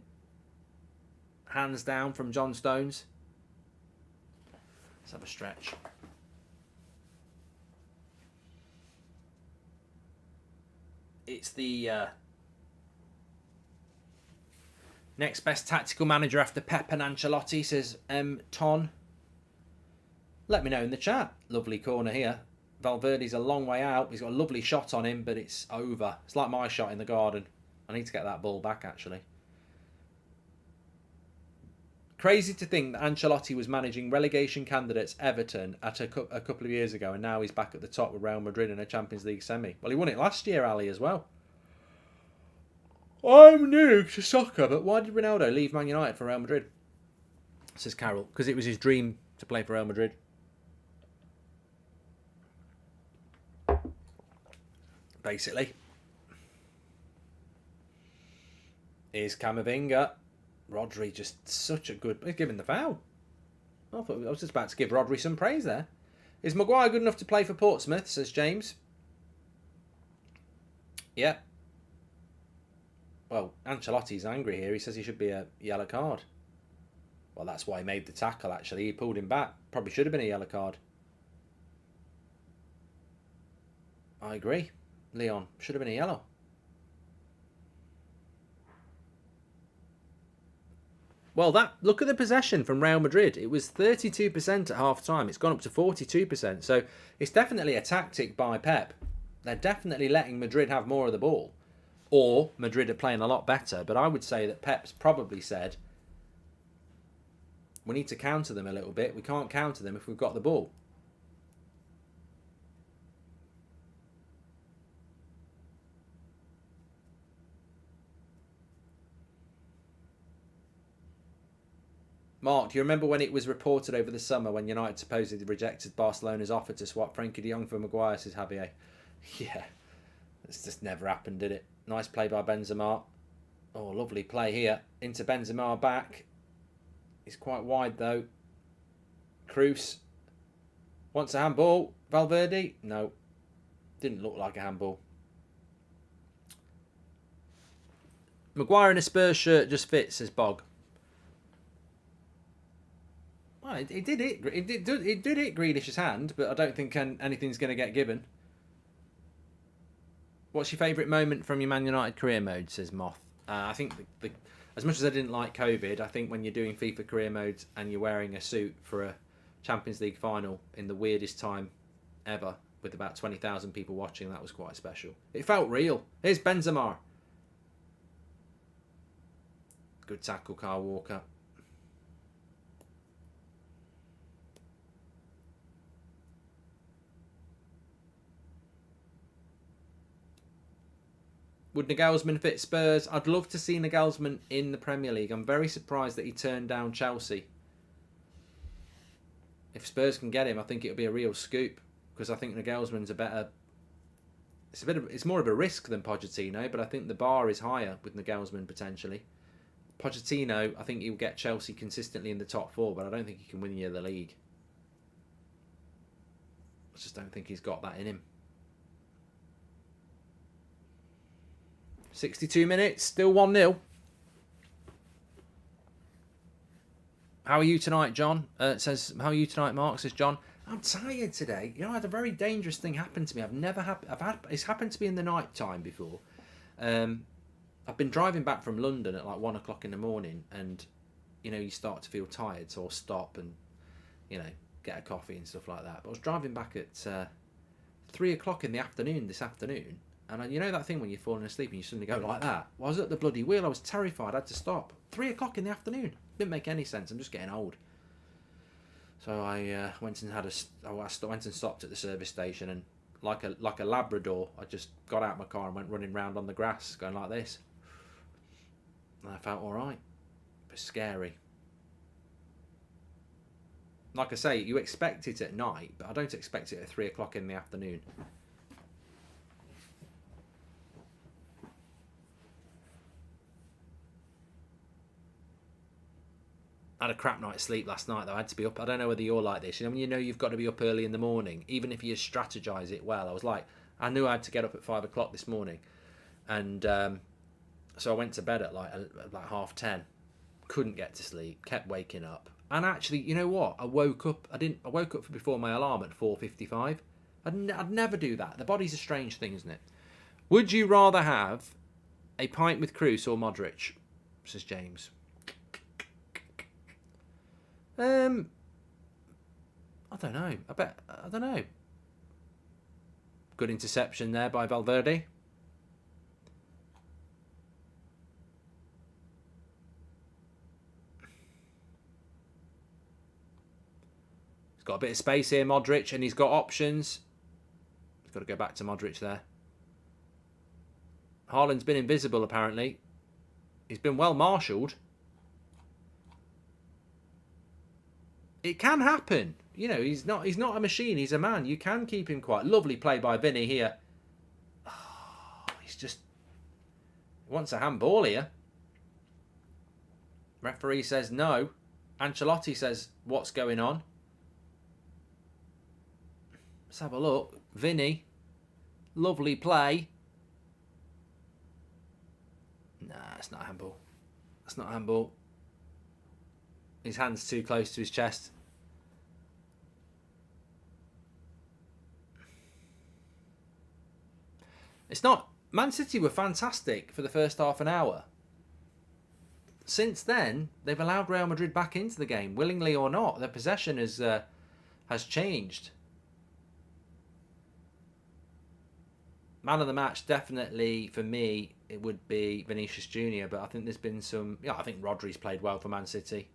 Hands down from John Stones. Let's have a stretch. It's the next best tactical manager after Pep and Ancelotti, says Ton. Let me know in the chat. Lovely corner here. Valverde's a long way out. He's got a lovely shot on him, but it's over. It's like my shot in the garden. I need to get that ball back, actually. Crazy to think that Ancelotti was managing relegation candidates Everton at a couple of years ago, and now he's back at the top with Real Madrid in a Champions League semi. Well, he won it last year, Ali, as well. I'm new to soccer, but why did Ronaldo leave Man United for Real Madrid? Says Carol. Because it was his dream to play for Real Madrid. Basically. Here's Camavinga. Rodri just such a good... He's given the foul. I was just about to give Rodri some praise there. Is Maguire good enough to play for Portsmouth, says James? Yeah. Well, Ancelotti's angry here. He says he should be a yellow card. Well, that's why he made the tackle, actually. He pulled him back. Probably should have been a yellow card. I agree. Leon, should have been a yellow. Well, look at the possession from Real Madrid. It was 32% at half-time. It's gone up to 42%. So it's definitely a tactic by Pep. They're definitely letting Madrid have more of the ball. Or Madrid are playing a lot better. But I would say that Pep's probably said, we need to counter them a little bit. We can't counter them if we've got the ball. Mark, do you remember when it was reported over the summer when United supposedly rejected Barcelona's offer to swap Frenkie de Jong for Maguire, says Javier? Yeah, this just never happened, did it? Nice play by Benzema. Oh, lovely play here. Into Benzema back. He's quite wide, though. Kroos wants a handball. Valverde? No. Didn't look like a handball. Maguire in a Spurs shirt just fits, says Bog. Well, it did hit Grealish's hand, but I don't think anything's going to get given. What's your favourite moment from your Man United career mode, says Moth? I think as much as I didn't like COVID, I think when you're doing FIFA career modes and you're wearing a suit for a Champions League final in the weirdest time ever, with about 20,000 people watching, that was quite special. It felt real. Here's Benzema. Good tackle, Kyle Walker. Would Nagelsmann fit Spurs? I'd love to see Nagelsmann in the Premier League. I'm very surprised that he turned down Chelsea. If Spurs can get him, I think it'll be a real scoop, because I think Nagelsmann's a better... It's more of a risk than Pochettino, but I think the bar is higher with Nagelsmann potentially. Pochettino, I think he'll get Chelsea consistently in the top 4, but I don't think he can win you the league. I just don't think he's got that in him. 62 minutes, still 1-0. How are you tonight, John? It says, how are you tonight, Mark? Says John. I'm tired today. You know, I had a very dangerous thing happen to me. It's happened to me in the night time before. I've been driving back from London at like 1 o'clock in the morning, and you know, you start to feel tired, so I'll stop and, you know, get a coffee and stuff like that. But I was driving back at 3 o'clock in the afternoon this afternoon, and you know that thing when you're falling asleep and you suddenly go like that? Well, I was at the bloody wheel. I was terrified. I had to stop. 3 o'clock in the afternoon. Didn't make any sense. I'm just getting old. So I went and stopped at the service station, and like a Labrador, I just got out of my car and went running round on the grass, going like this. And I felt all right. It was scary. Like I say, you expect it at night, but I don't expect it at 3 o'clock in the afternoon. I had a crap night's sleep last night, though. I had to be up. I don't know whether you're like this. You know, when you know you've got to be up early in the morning, even if you strategize it well. I knew I had to get up at 5 o'clock this morning. And so I went to bed at like 10:30. Couldn't get to sleep. Kept waking up. And actually, you know what? I woke up before my alarm at 4:55. I'd never do that. The body's a strange thing, isn't it? Would you rather have a pint with Kroos or Modric? Says James. I don't know. I don't know. Good interception there by Valverde. He's got a bit of space here, Modric, and he's got options. He's got to go back to Modric there. Haaland's been invisible, apparently. He's been well marshalled. It can happen. You know, he's not a machine. He's a man. You can keep him quiet. Lovely play by Vinny here. Oh, he wants a handball here. Referee says no. Ancelotti says, what's going on? Let's have a look. Vinny. Lovely play. Nah, it's not a handball. It's not a handball. His hand's too close to his chest. It's not. Man City were fantastic for the first half an hour. Since then, they've allowed Real Madrid back into the game, willingly or not. Their possession has changed. Man of the match, definitely, for me, it would be Vinicius Jr. But I think there's been some... Yeah, I think Rodri's played well for Man City.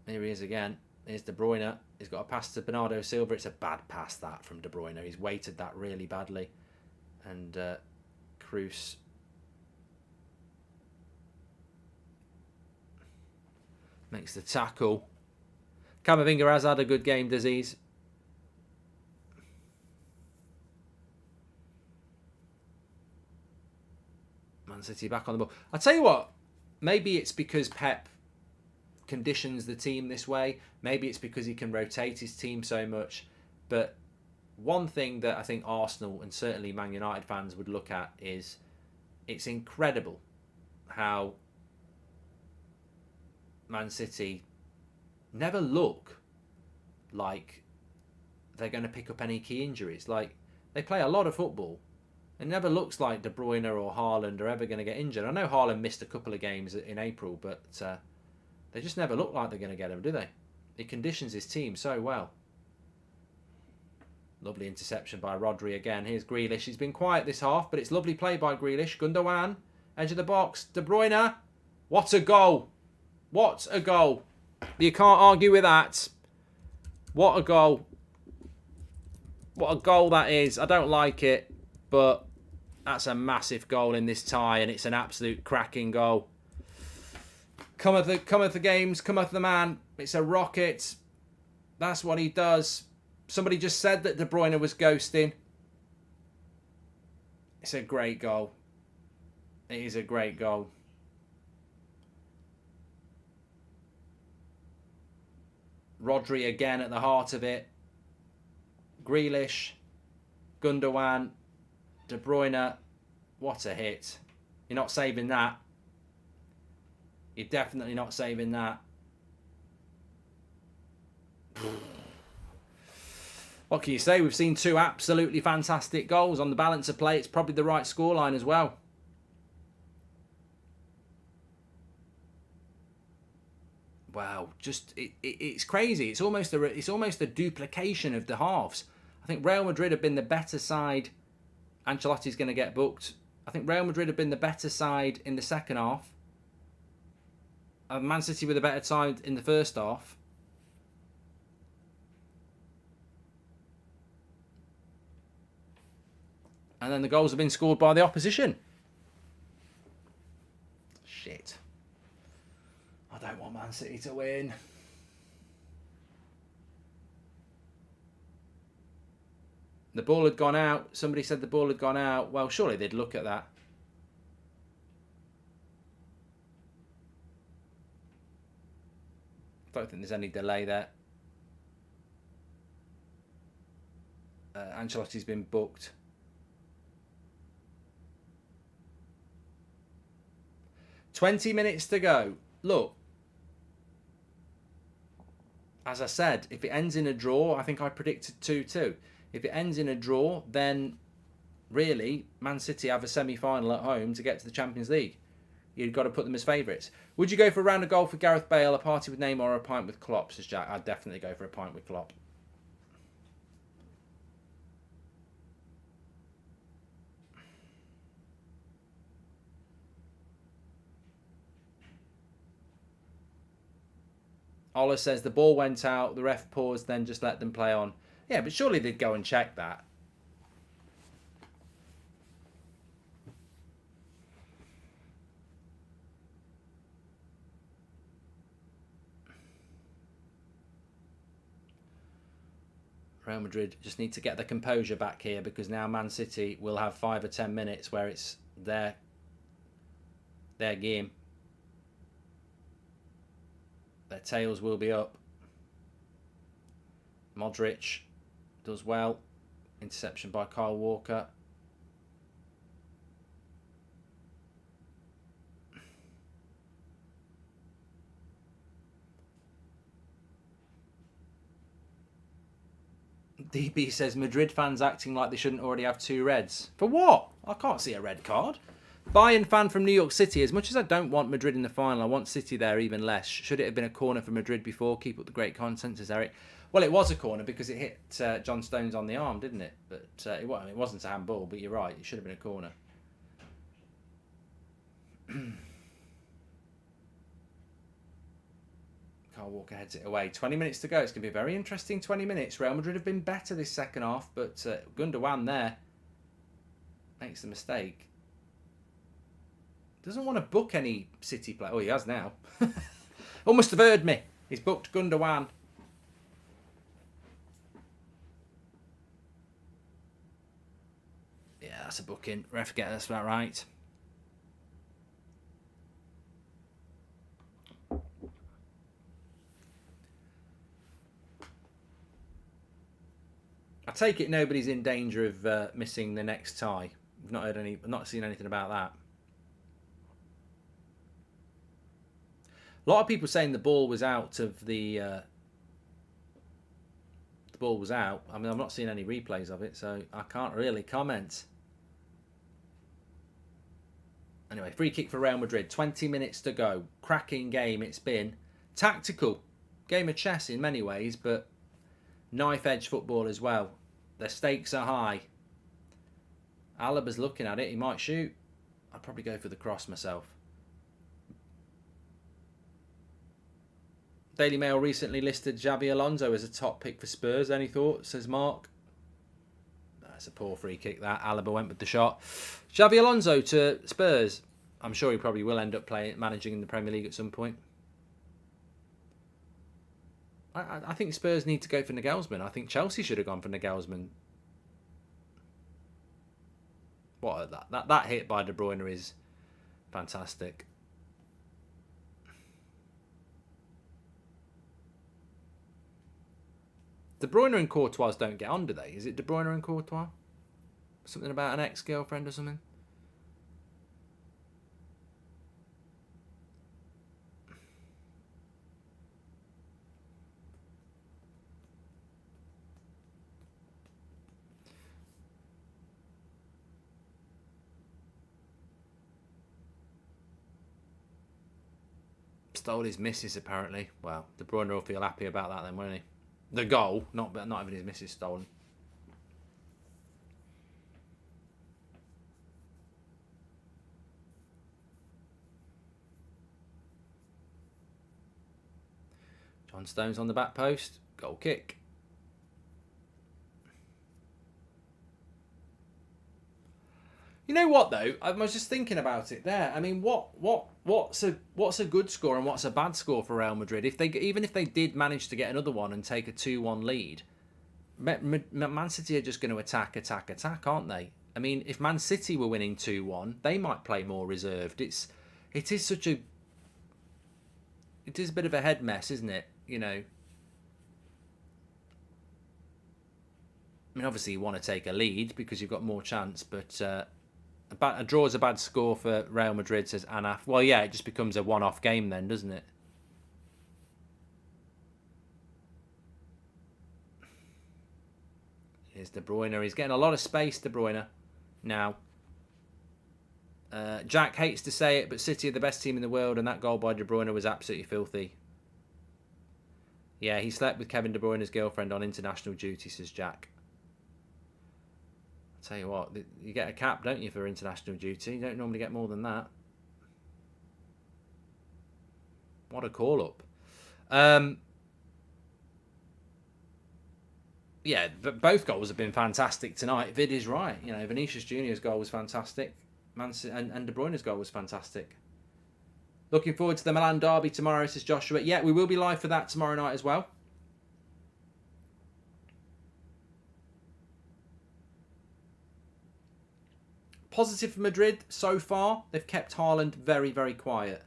Here he is again. Here's De Bruyne. He's got a pass to Bernardo Silva. It's a bad pass, that, from De Bruyne. He's weighted that really badly. And Kroos makes the tackle. Camavinga has had a good game, does he? Man City back on the ball. I'll tell you what. Maybe it's because Pep conditions the team this way. Maybe it's because he can rotate his team so much. But one thing that I think Arsenal and certainly Man United fans would look at is it's incredible how Man City never look like they're going to pick up any key injuries. Like, they play a lot of football. It never looks like De Bruyne or Haaland are ever going to get injured. I know Haaland missed a couple of games in April, but they just never look like they're going to get him, do they? He conditions his team so well. Lovely interception by Rodri again. Here's Grealish. He's been quiet this half, but it's lovely play by Grealish. Gundogan, edge of the box. De Bruyne. What a goal. What a goal. You can't argue with that. What a goal. What a goal that is. I don't like it, but that's a massive goal in this tie, and it's an absolute cracking goal. Cometh the games, cometh the man. It's a rocket. That's what he does. Somebody just said that De Bruyne was ghosting. It's a great goal. It is a great goal. Rodri again at the heart of it. Grealish, Gundogan, De Bruyne. What a hit. You're not saving that. You're definitely not saving that. What can you say? We've seen two absolutely fantastic goals. On the balance of play, it's probably the right scoreline as well. Wow, just it's crazy. It's almost a duplication of the halves. I think Real Madrid have been the better side. Ancelotti's going to get booked. I think Real Madrid have been the better side in the second half. Man City were the better side in the first half. And then the goals have been scored by the opposition. Shit. I don't want Man City to win. The ball had gone out. Somebody said the ball had gone out. Well, surely they'd look at that. I don't think there's any delay there. Ancelotti's been booked. "20 minutes to go." Look, as I said, if it ends in a draw, I think I predicted 2-2. If it ends in a draw, then really, Man City have a semi-final at home to get to the Champions League. You've got to put them as favourites. Would you go for a round of golf with Gareth Bale, a party with Neymar, or a pint with Klopp? Says Jack. I'd definitely go for a pint with Klopp. Ola says the ball went out, the ref paused, then just let them play on. Yeah, but surely they'd go and check that. Real Madrid just need to get the composure back here, because now Man City will have 5 or 10 minutes where it's their game. Their tails will be up. Modric does well. Interception by Kyle Walker. DB says Madrid fans acting like they shouldn't already have 2 reds. For what? I can't see a red card. Bayern fan from New York City. As much as I don't want Madrid in the final, I want City there even less. Should it have been a corner for Madrid before? Keep up the great content, says Eric. Well, it was a corner because it hit John Stones on the arm, didn't it? But it wasn't a handball, but you're right. It should have been a corner. Kyle Walker heads it away. 20 minutes to go. It's going to be a very interesting 20 minutes. Real Madrid have been better this second half, but Gundogan there makes the mistake. Doesn't want to book any City play. Oh, he has now. Almost have heard me. He's booked Gundogan. Yeah, that's a booking. Ref get us that right. I take it nobody's in danger of missing the next tie. I've not seen anything about that. A lot of people saying the ball was out of the ball was out. I mean, I've not seen any replays of it, so I can't really comment. Anyway, free kick for Real Madrid. 20 minutes to go. Cracking game it's been. Tactical. Game of chess in many ways, but knife-edge football as well. The stakes are high. Alaba's looking at it. He might shoot. I'd probably go for the cross myself. Daily Mail recently listed Xabi Alonso as a top pick for Spurs. Any thoughts, says Mark? That's a poor free kick, that. Alaba went with the shot. Xabi Alonso to Spurs. I'm sure he probably will end up managing in the Premier League at some point. I think Spurs need to go for Nagelsmann. I think Chelsea should have gone for Nagelsmann. What that hit by De Bruyne is fantastic. . . . . . . . . . . . . . . . . . . . . . . . . . . . . . . . . . . . . . . . . . . . . . . . . . . . . . . . . . . . De Bruyne and Courtois don't get on, do they? Is it De Bruyne and Courtois? Something about an ex-girlfriend or something? Stole his missus, apparently. Well, De Bruyne will feel happy about that then, won't he? The goal, not having his missus stolen. John Stones on the back post. Goal kick. You know what though? I was just thinking about it there. I mean, what's a good score and what's a bad score for Real Madrid? Even if they did manage to get another one and take a 2-1 lead, Man City are just going to attack, aren't they? I mean, if Man City were winning 2-1, they might play more reserved. It is a bit of a head mess, isn't it? You know. I mean, obviously you want to take a lead because you've got more chance, but a draw is a bad score for Real Madrid, says Anaf. Well, yeah, it just becomes a one-off game then, doesn't it? Here's De Bruyne. He's getting a lot of space, De Bruyne, now. Jack hates to say it, but City are the best team in the world, and that goal by De Bruyne was absolutely filthy. Yeah, he slept with Kevin De Bruyne's girlfriend on international duty, says Jack. I'll tell you what, you get a cap, don't you, for international duty? You don't normally get more than that. What a call-up. Yeah, but both goals have been fantastic tonight. Vid is right. You know, Vinicius Junior's goal was fantastic. And De Bruyne's goal was fantastic. Looking forward to the Milan derby tomorrow, says Joshua. Yeah, we will be live for that tomorrow night as well. Positive for Madrid so far. They've kept Haaland very, very quiet.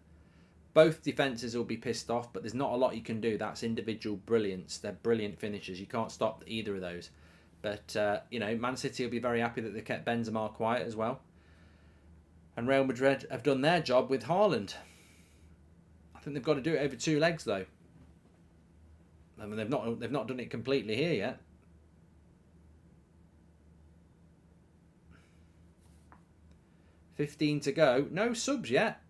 Both defences will be pissed off, but there's not a lot you can do. That's individual brilliance. They're brilliant finishers. You can't stop either of those. But, you know, Man City will be very happy that they kept Benzema quiet as well. And Real Madrid have done their job with Haaland. I think they've got to do it over 2 legs, though. I mean, they've not done it completely here yet. $15 to go. No subs yet.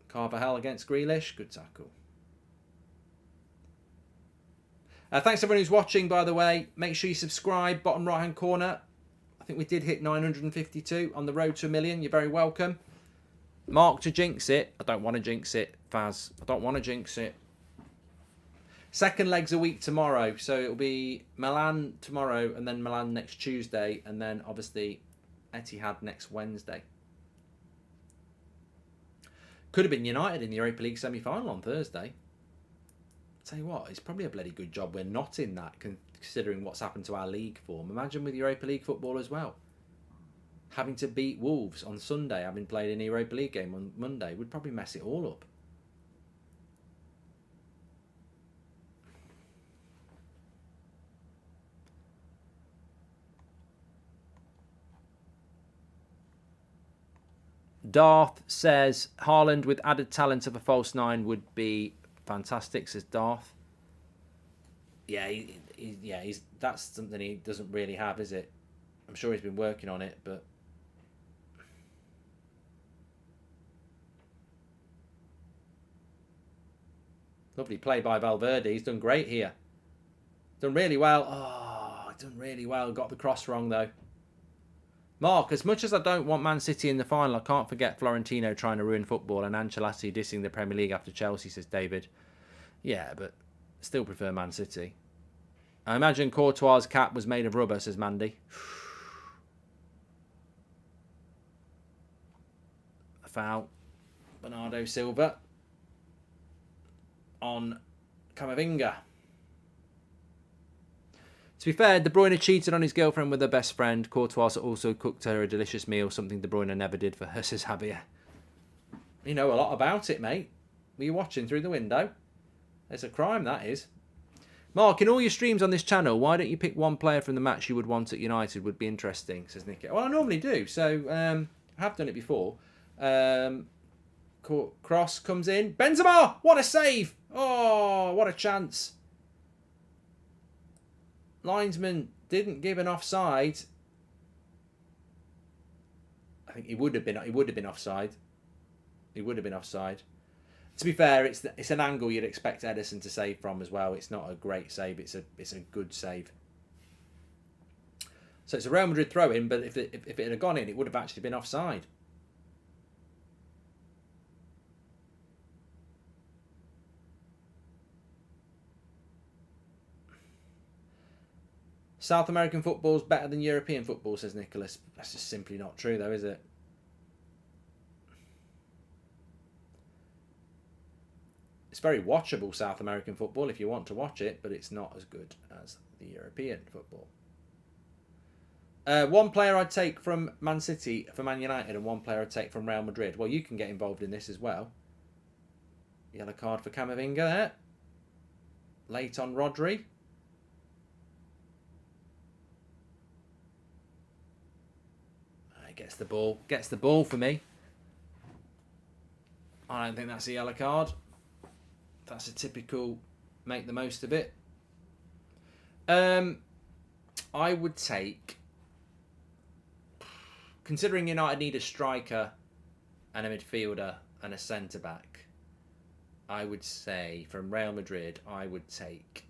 Carvajal against Grealish. Good tackle. Thanks everyone who's watching, by the way. Make sure you subscribe. Bottom right-hand corner. I think we did hit 952 on the road to 1 million. You're very welcome. Mark to jinx it. I don't want to jinx it, Faz. I don't want to jinx it. Second leg's a week tomorrow. So it'll be Milan tomorrow and then Milan next Tuesday. And then, obviously, Etihad next Wednesday. Could have been United in the Europa League semi-final on Thursday. Tell you what, it's probably a bloody good job we're not in that, considering what's happened to our league form. Imagine with Europa League football as well. Having to beat Wolves on Sunday, having played an Europa League game on Monday, would probably mess it all up. Darth says Haaland with added talent of a false 9 would be fantastic, says Darth. Yeah, that's something he doesn't really have, is it? I'm sure he's been working on it, but... Lovely play by Valverde. He's done great here. Done really well. Oh, done really well. Got the cross wrong, though. Mark, as much as I don't want Man City in the final, I can't forget Florentino trying to ruin football and Ancelotti dissing the Premier League after Chelsea, says David. Yeah, but still prefer Man City. I imagine Courtois' cap was made of rubber, says Mandy. A foul. Bernardo Silva on Camavinga. To be fair, De Bruyne cheated on his girlfriend with her best friend. Courtois also cooked her a delicious meal, something De Bruyne never did for her, says Javier. You know a lot about it, mate. Were you watching through the window? It's a crime, that is. Mark, in all your streams on this channel, why don't you pick one player from the match you would want at United? Would be interesting, says Nicky. Well, I normally do, so I have done it before. Cross comes in. Benzema! What a save! Oh, what a chance. Linesman didn't give an offside. I think he would have been offside. He would have been offside. To be fair, it's an angle you'd expect Ederson to save from as well. It's not a great save. It's a good save. So it's a Real Madrid throw in, but if it had gone in, it would have actually been offside. South American football's better than European football, says Nicholas. That's just simply not true, though, is it? It's very watchable, South American football, if you want to watch it, but it's not as good as the European football. One player I'd take from Man City for Man United and one player I'd take from Real Madrid. Well, you can get involved in this as well. Yellow card for Camavinga there. Late on Rodri. Gets the ball for me. I don't think that's a yellow card. That's a typical make the most of it. I would take, considering United need a striker and a midfielder and a centre back, I would say from Real Madrid I would take,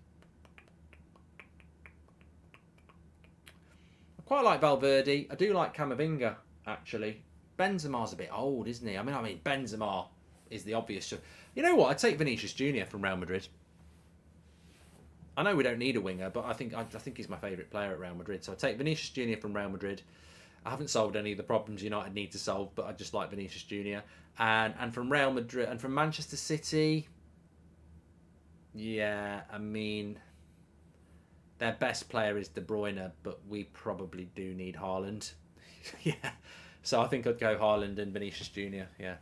I quite like Valverde. I do like Camavinga, actually. Benzema's a bit old, isn't he? I mean, Benzema is the obvious choice. You know what? I'd take Vinicius Junior from Real Madrid. I know we don't need a winger, but I think he's my favourite player at Real Madrid. So I'd take Vinicius Junior from Real Madrid. I haven't solved any of the problems United need to solve, but I just like Vinicius Junior. And from Real Madrid and from Manchester City, yeah, I mean, their best player is De Bruyne, but we probably do need Haaland. Yeah. So I think I'd go Haaland and Vinicius Junior. Yeah.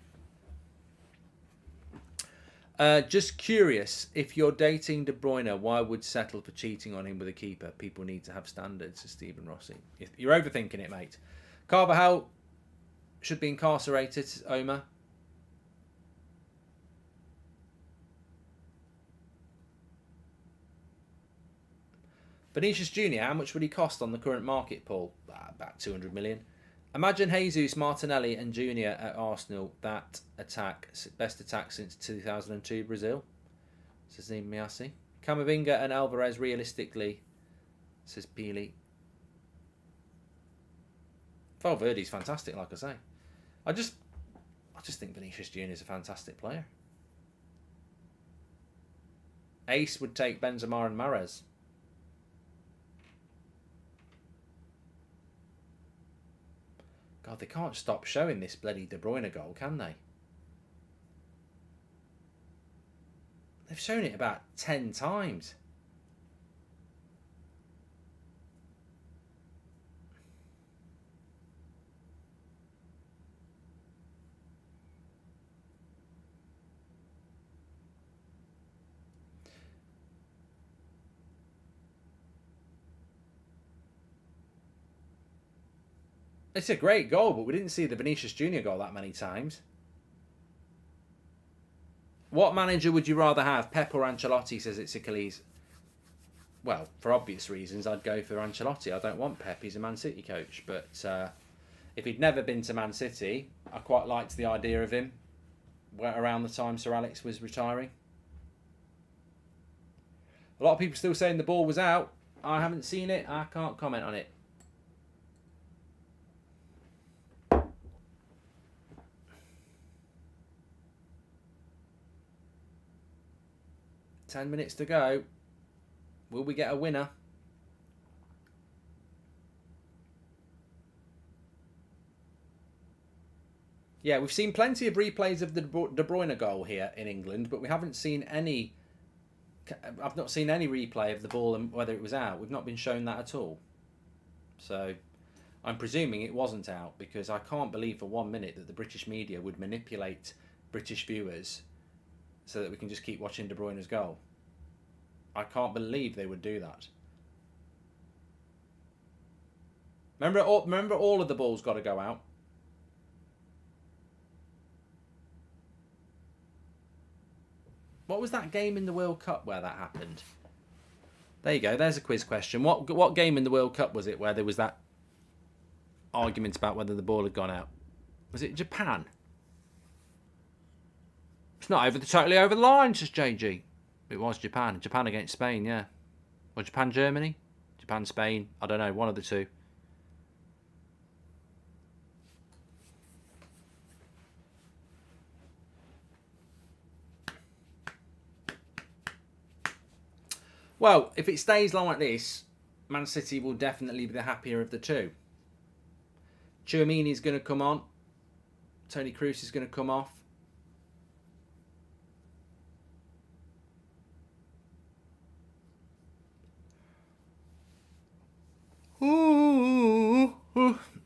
Just curious, if you're dating De Bruyne, why would settle for cheating on him with a keeper? People need to have standards, says Stephen Rossi. You're overthinking it, mate. Carvajal should be incarcerated, Omar. Vinicius Junior, how much would he cost on the current market, Paul? About 200 million. Imagine Jesus, Martinelli and Junior at Arsenal. That attack, best attack since 2002 Brazil, says Neem Miasi. Camavinga and Alvarez realistically, says Peely. Valverde's fantastic, like I say. I just think Vinicius Junior is a fantastic player. Ace would take Benzema and Mahrez. God, they can't stop showing this bloody De Bruyne goal, can they? They've shown it about 10 times. It's a great goal, but we didn't see the Vinicius Junior goal that many times. What manager would you rather have, Pep or Ancelotti, says it's Achilles. Well, for obvious reasons, I'd go for Ancelotti. I don't want Pep, he's a Man City coach. But if he'd never been to Man City, I quite liked the idea of him around the time Sir Alex was retiring. A lot of people still saying the ball was out. I haven't seen it, I can't comment on it. Ten minutes to go. Will we get a winner? Yeah, we've seen plenty of replays of the De Bruyne goal here in England, but we haven't seen any. I've not seen any replay of the ball and whether it was out. We've not been shown that at all. So I'm presuming it wasn't out, because I can't believe for 1 minute that the British media would manipulate British viewers so that we can just keep watching De Bruyne's goal. I can't believe they would do that. Remember all of the balls got to go out. What was that game in the World Cup where that happened? There you go. There's a quiz question. What game in the World Cup was it where there was that argument about whether the ball had gone out? Was it Japan? It's not totally over the line, says JG. It was Japan. Japan against Spain, yeah. Or Japan, Germany? Japan, Spain. I don't know. One of the two. Well, if it stays like this, Man City will definitely be the happier of the two. Tchouameni's going to come on. Toni Kroos is going to come off. Ooh,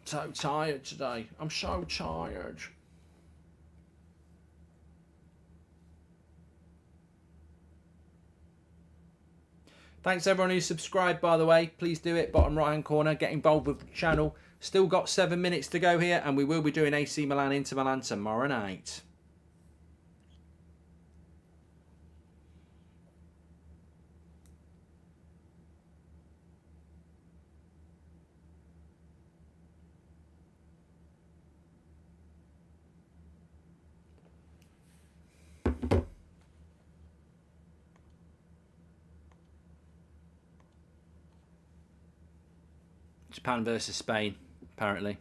so tired today. I'm so tired. Thanks everyone who's subscribed, by the way. Please do it. Bottom right hand corner. Get involved with the channel. Still got 7 minutes to go here, and we will be doing AC Milan, Inter Milan tomorrow night. Japan versus Spain, apparently.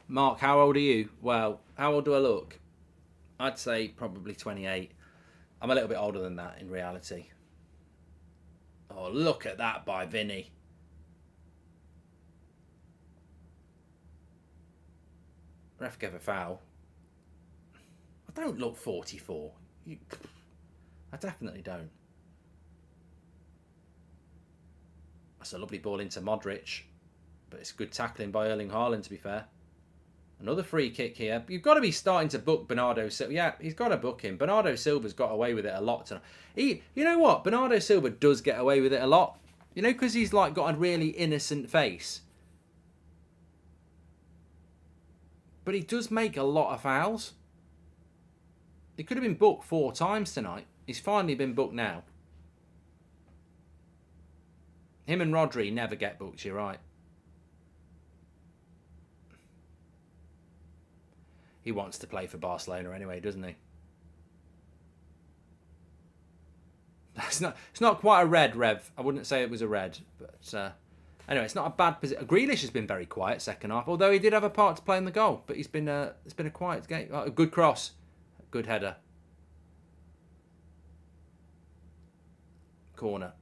Mark, how old are you? Well, how old do I look? I'd say probably 28. I'm a little bit older than that in reality. Oh, look at that by Vinny. Ref gave a foul. I don't look 44. I definitely don't. That's a lovely ball into Modric. But it's good tackling by Erling Haaland, to be fair. Another free kick here. You've got to be starting to book Bernardo Silva. Yeah, he's got to book him. Bernardo Silva's got away with it a lot tonight. You know what? Bernardo Silva does get away with it a lot. You know, because he's like got a really innocent face. But he does make a lot of fouls. He could have been booked 4 times tonight. He's finally been booked now. Him and Rodri never get booked, you're right. He wants to play for Barcelona anyway, doesn't he? It's not quite a red, Rev. I wouldn't say it was a red. But anyway, it's not a bad position. Grealish has been very quiet second half, although he did have a part to play in the goal. But it's been a quiet game. A good cross. A good header. Corner.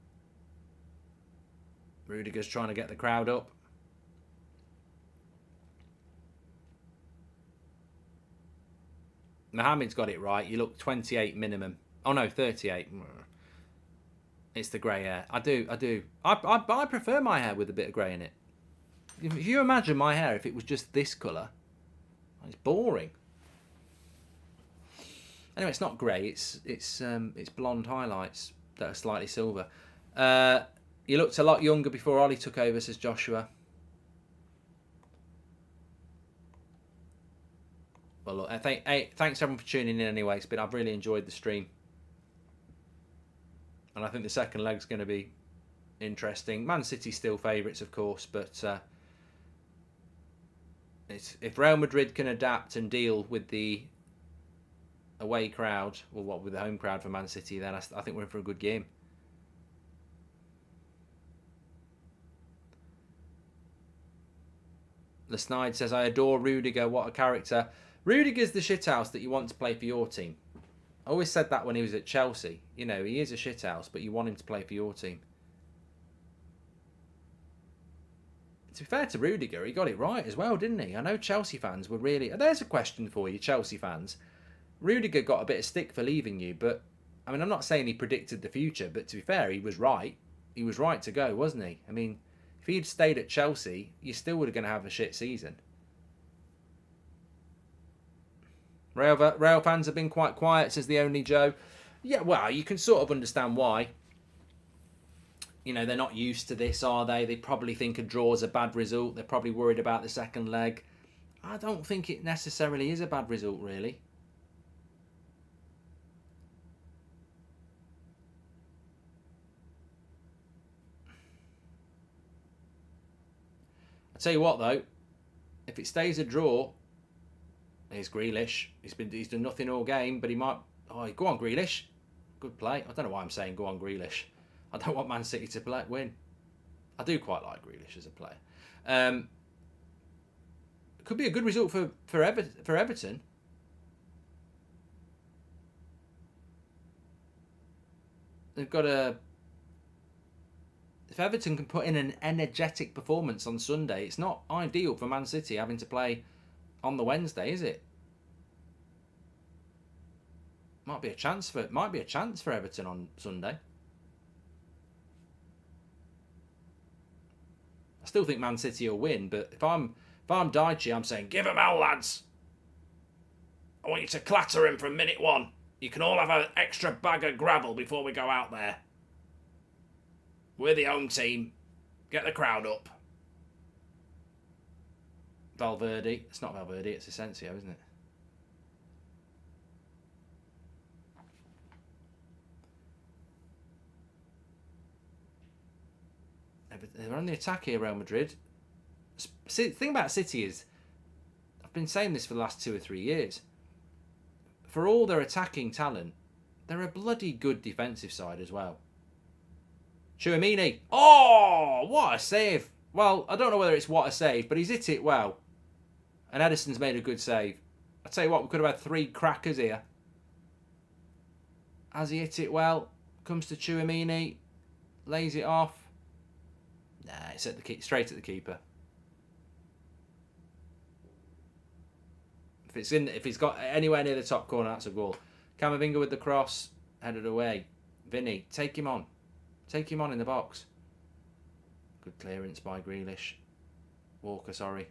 Rudiger's trying to get the crowd up. Mohamed's got it right. You look 28 minimum. Oh no, 38. It's the grey hair. I do. I prefer my hair with a bit of grey in it. If you imagine my hair, if it was just this colour, it's boring. Anyway, it's not grey. It's blonde highlights that are slightly silver. You looked a lot younger before Ollie took over, says Joshua. Well, look, thanks everyone for tuning in anyway. I've really enjoyed the stream. And I think the second leg's going to be interesting. Man City still favourites, of course, but if Real Madrid can adapt and deal with the away crowd, or what with the home crowd for Man City, then I think we're in for a good game. The Snide says, I adore Rudiger. What a character. Rudiger's the shithouse that you want to play for your team. I always said that when he was at Chelsea. You know, he is a shithouse, but you want him to play for your team. To be fair to Rudiger, he got it right as well, didn't he? I know Chelsea fans were really... There's a question for you, Chelsea fans. Rudiger got a bit of stick for leaving you, but I mean, I'm not saying he predicted the future, but to be fair, he was right. He was right to go, wasn't he? I mean, if he'd stayed at Chelsea, you still would have going to have a shit season. Rail fans have been quite quiet, says the only Joe. Yeah, well, you can sort of understand why. You know, they're not used to this, are they? They probably think a draw is a bad result. They're probably worried about the second leg. I don't think it necessarily is a bad result, really. I tell you what, though, if it stays a draw, here's Grealish. He's done nothing all game, but he might. Oh, go on, Grealish. Good play. I don't know why I'm saying go on, Grealish. I don't want Man City to win. I do quite like Grealish as a player. It could be a good result for Everton. They've got a. If Everton can put in an energetic performance on Sunday, it's not ideal for Man City having to play on the Wednesday, is it? Might be a chance for Everton on Sunday. I still think Man City will win, but if I'm Daichi, I'm saying give them hell, lads. I want you to clatter him from minute one. You can all have an extra bag of gravel before we go out there. We're the home team. Get the crowd up. Valverde. It's not Valverde, it's Asensio, isn't it? They're on the attack here, Real Madrid. The thing about City is, I've been saying this for the last 2 or 3 years. For all their attacking talent, they're a bloody good defensive side as well. Tchouaméni. Oh, what a save. Well, I don't know whether it's what a save, but he's hit it well. And Ederson's made a good save. I tell you what, we could have had 3 crackers here. Has he hit it well? Comes to Tchouaméni. Lays it off. Nah, it's straight at the keeper. If he's got anywhere near the top corner, that's a goal. Camavinga with the cross, headed away. Vinny, take him on. Take him on in the box. Good clearance by Grealish. Walker, sorry.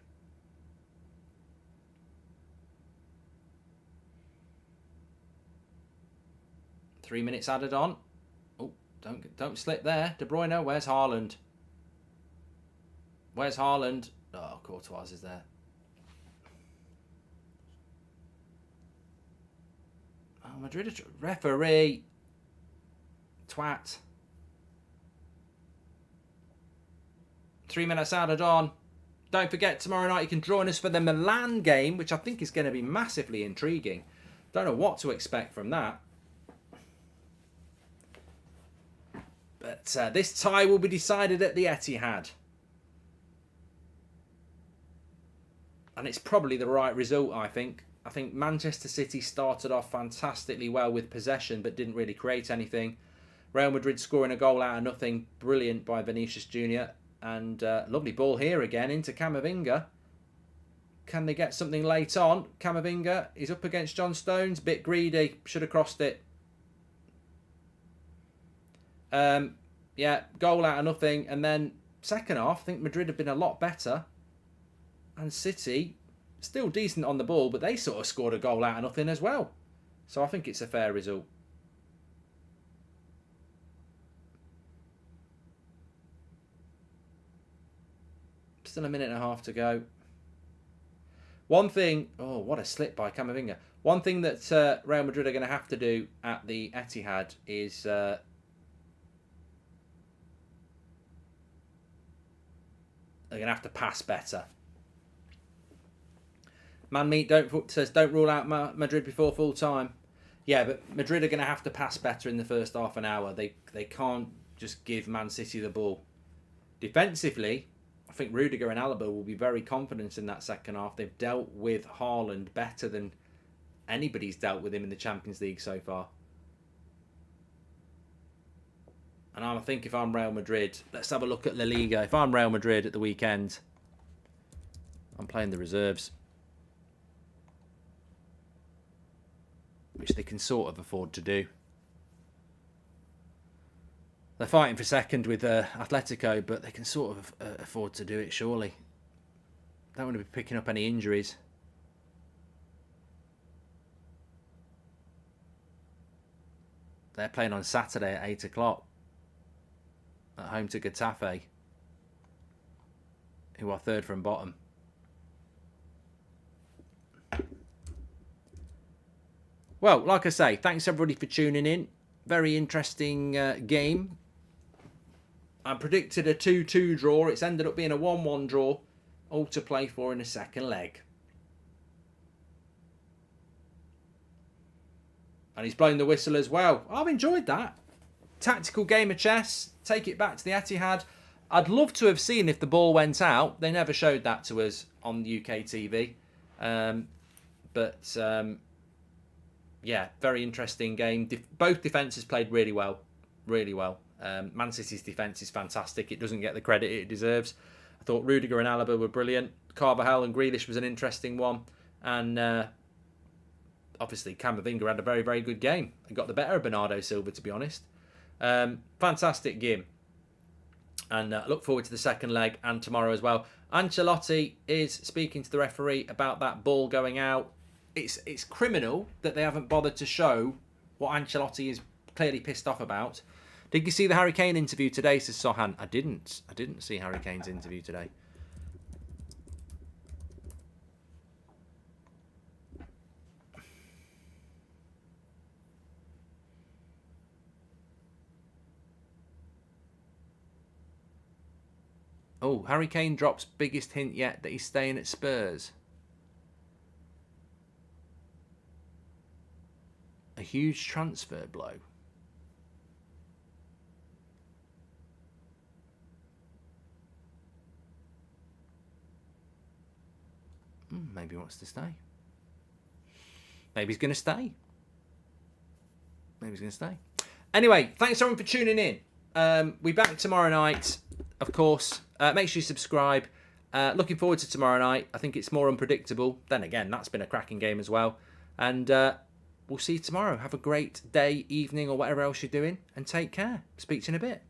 Three minutes added on. Oh, don't slip there. De Bruyne, where's Haaland? Where's Haaland? Oh, Courtois is there. Oh, Madrid referee. Twat. 3 minutes added on. Don't forget, tomorrow night you can join us for the Milan game, which I think is going to be massively intriguing. Don't know what to expect from that. But this tie will be decided at the Etihad. And it's probably the right result, I think. I think Manchester City started off fantastically well with possession, but didn't really create anything. Real Madrid scoring a goal out of nothing. Brilliant by Vinicius Jr. And lovely ball here again into Camavinga. Can they get something late on? Camavinga is up against John Stones. Bit greedy. Should have crossed it. Yeah, goal out of nothing. And then second half, I think Madrid have been a lot better. And City, still decent on the ball, but they sort of scored a goal out of nothing as well. So I think it's a fair result. Still a minute and a half to go. One thing... Oh, what a slip by Camavinga. One thing that Real Madrid are going to have to do at the Etihad is... they're going to have to pass better. Manmeat says, don't rule out Madrid before full time. Yeah, but Madrid are going to have to pass better in the first half an hour. They can't just give Man City the ball. Defensively, I think Rudiger and Alaba will be very confident in that second half. They've dealt with Haaland better than anybody's dealt with him in the Champions League so far. And I think if I'm Real Madrid, let's have a look at La Liga. If I'm Real Madrid at the weekend, I'm playing the reserves, which they can sort of afford to do. They're fighting for second with Atletico, but they can sort of afford to do it, surely. Don't want to be picking up any injuries. They're playing on Saturday at 8 o'clock at home to Getafe, who are third from bottom. Well, like I say, thanks everybody for tuning in. Very interesting game. I predicted a 2-2 draw. It's ended up being a 1-1 draw. All to play for in the second leg. And he's blown the whistle as well. I've enjoyed that. Tactical game of chess. Take it back to the Etihad. I'd love to have seen if the ball went out. They never showed that to us on UK TV. Yeah, very interesting game. Both defences played really well. Really well. Man City's defence is fantastic. It doesn't get the credit it deserves. I thought Rudiger and Alaba were brilliant. Carvajal and Grealish was an interesting one. And obviously Camavinga had a very, very good game. And got the better of Bernardo Silva, to be honest. Fantastic game. And look forward to the second leg and tomorrow as well. Ancelotti is speaking to the referee about that ball going out. It's criminal that they haven't bothered to show what Ancelotti is clearly pissed off about. Did you see the Harry Kane interview today, says Sohan? I didn't see Harry Kane's interview today. Oh, Harry Kane drops biggest hint yet that he's staying at Spurs. A huge transfer blow. Maybe he wants to stay. Maybe he's going to stay. Maybe he's going to stay. Anyway, thanks everyone for tuning in. We'll be back tomorrow night, of course. Make sure you subscribe. Looking forward to tomorrow night. I think it's more unpredictable. Then again, that's been a cracking game as well. And we'll see you tomorrow. Have a great day, evening, or whatever else you're doing. And take care. Speak to you in a bit.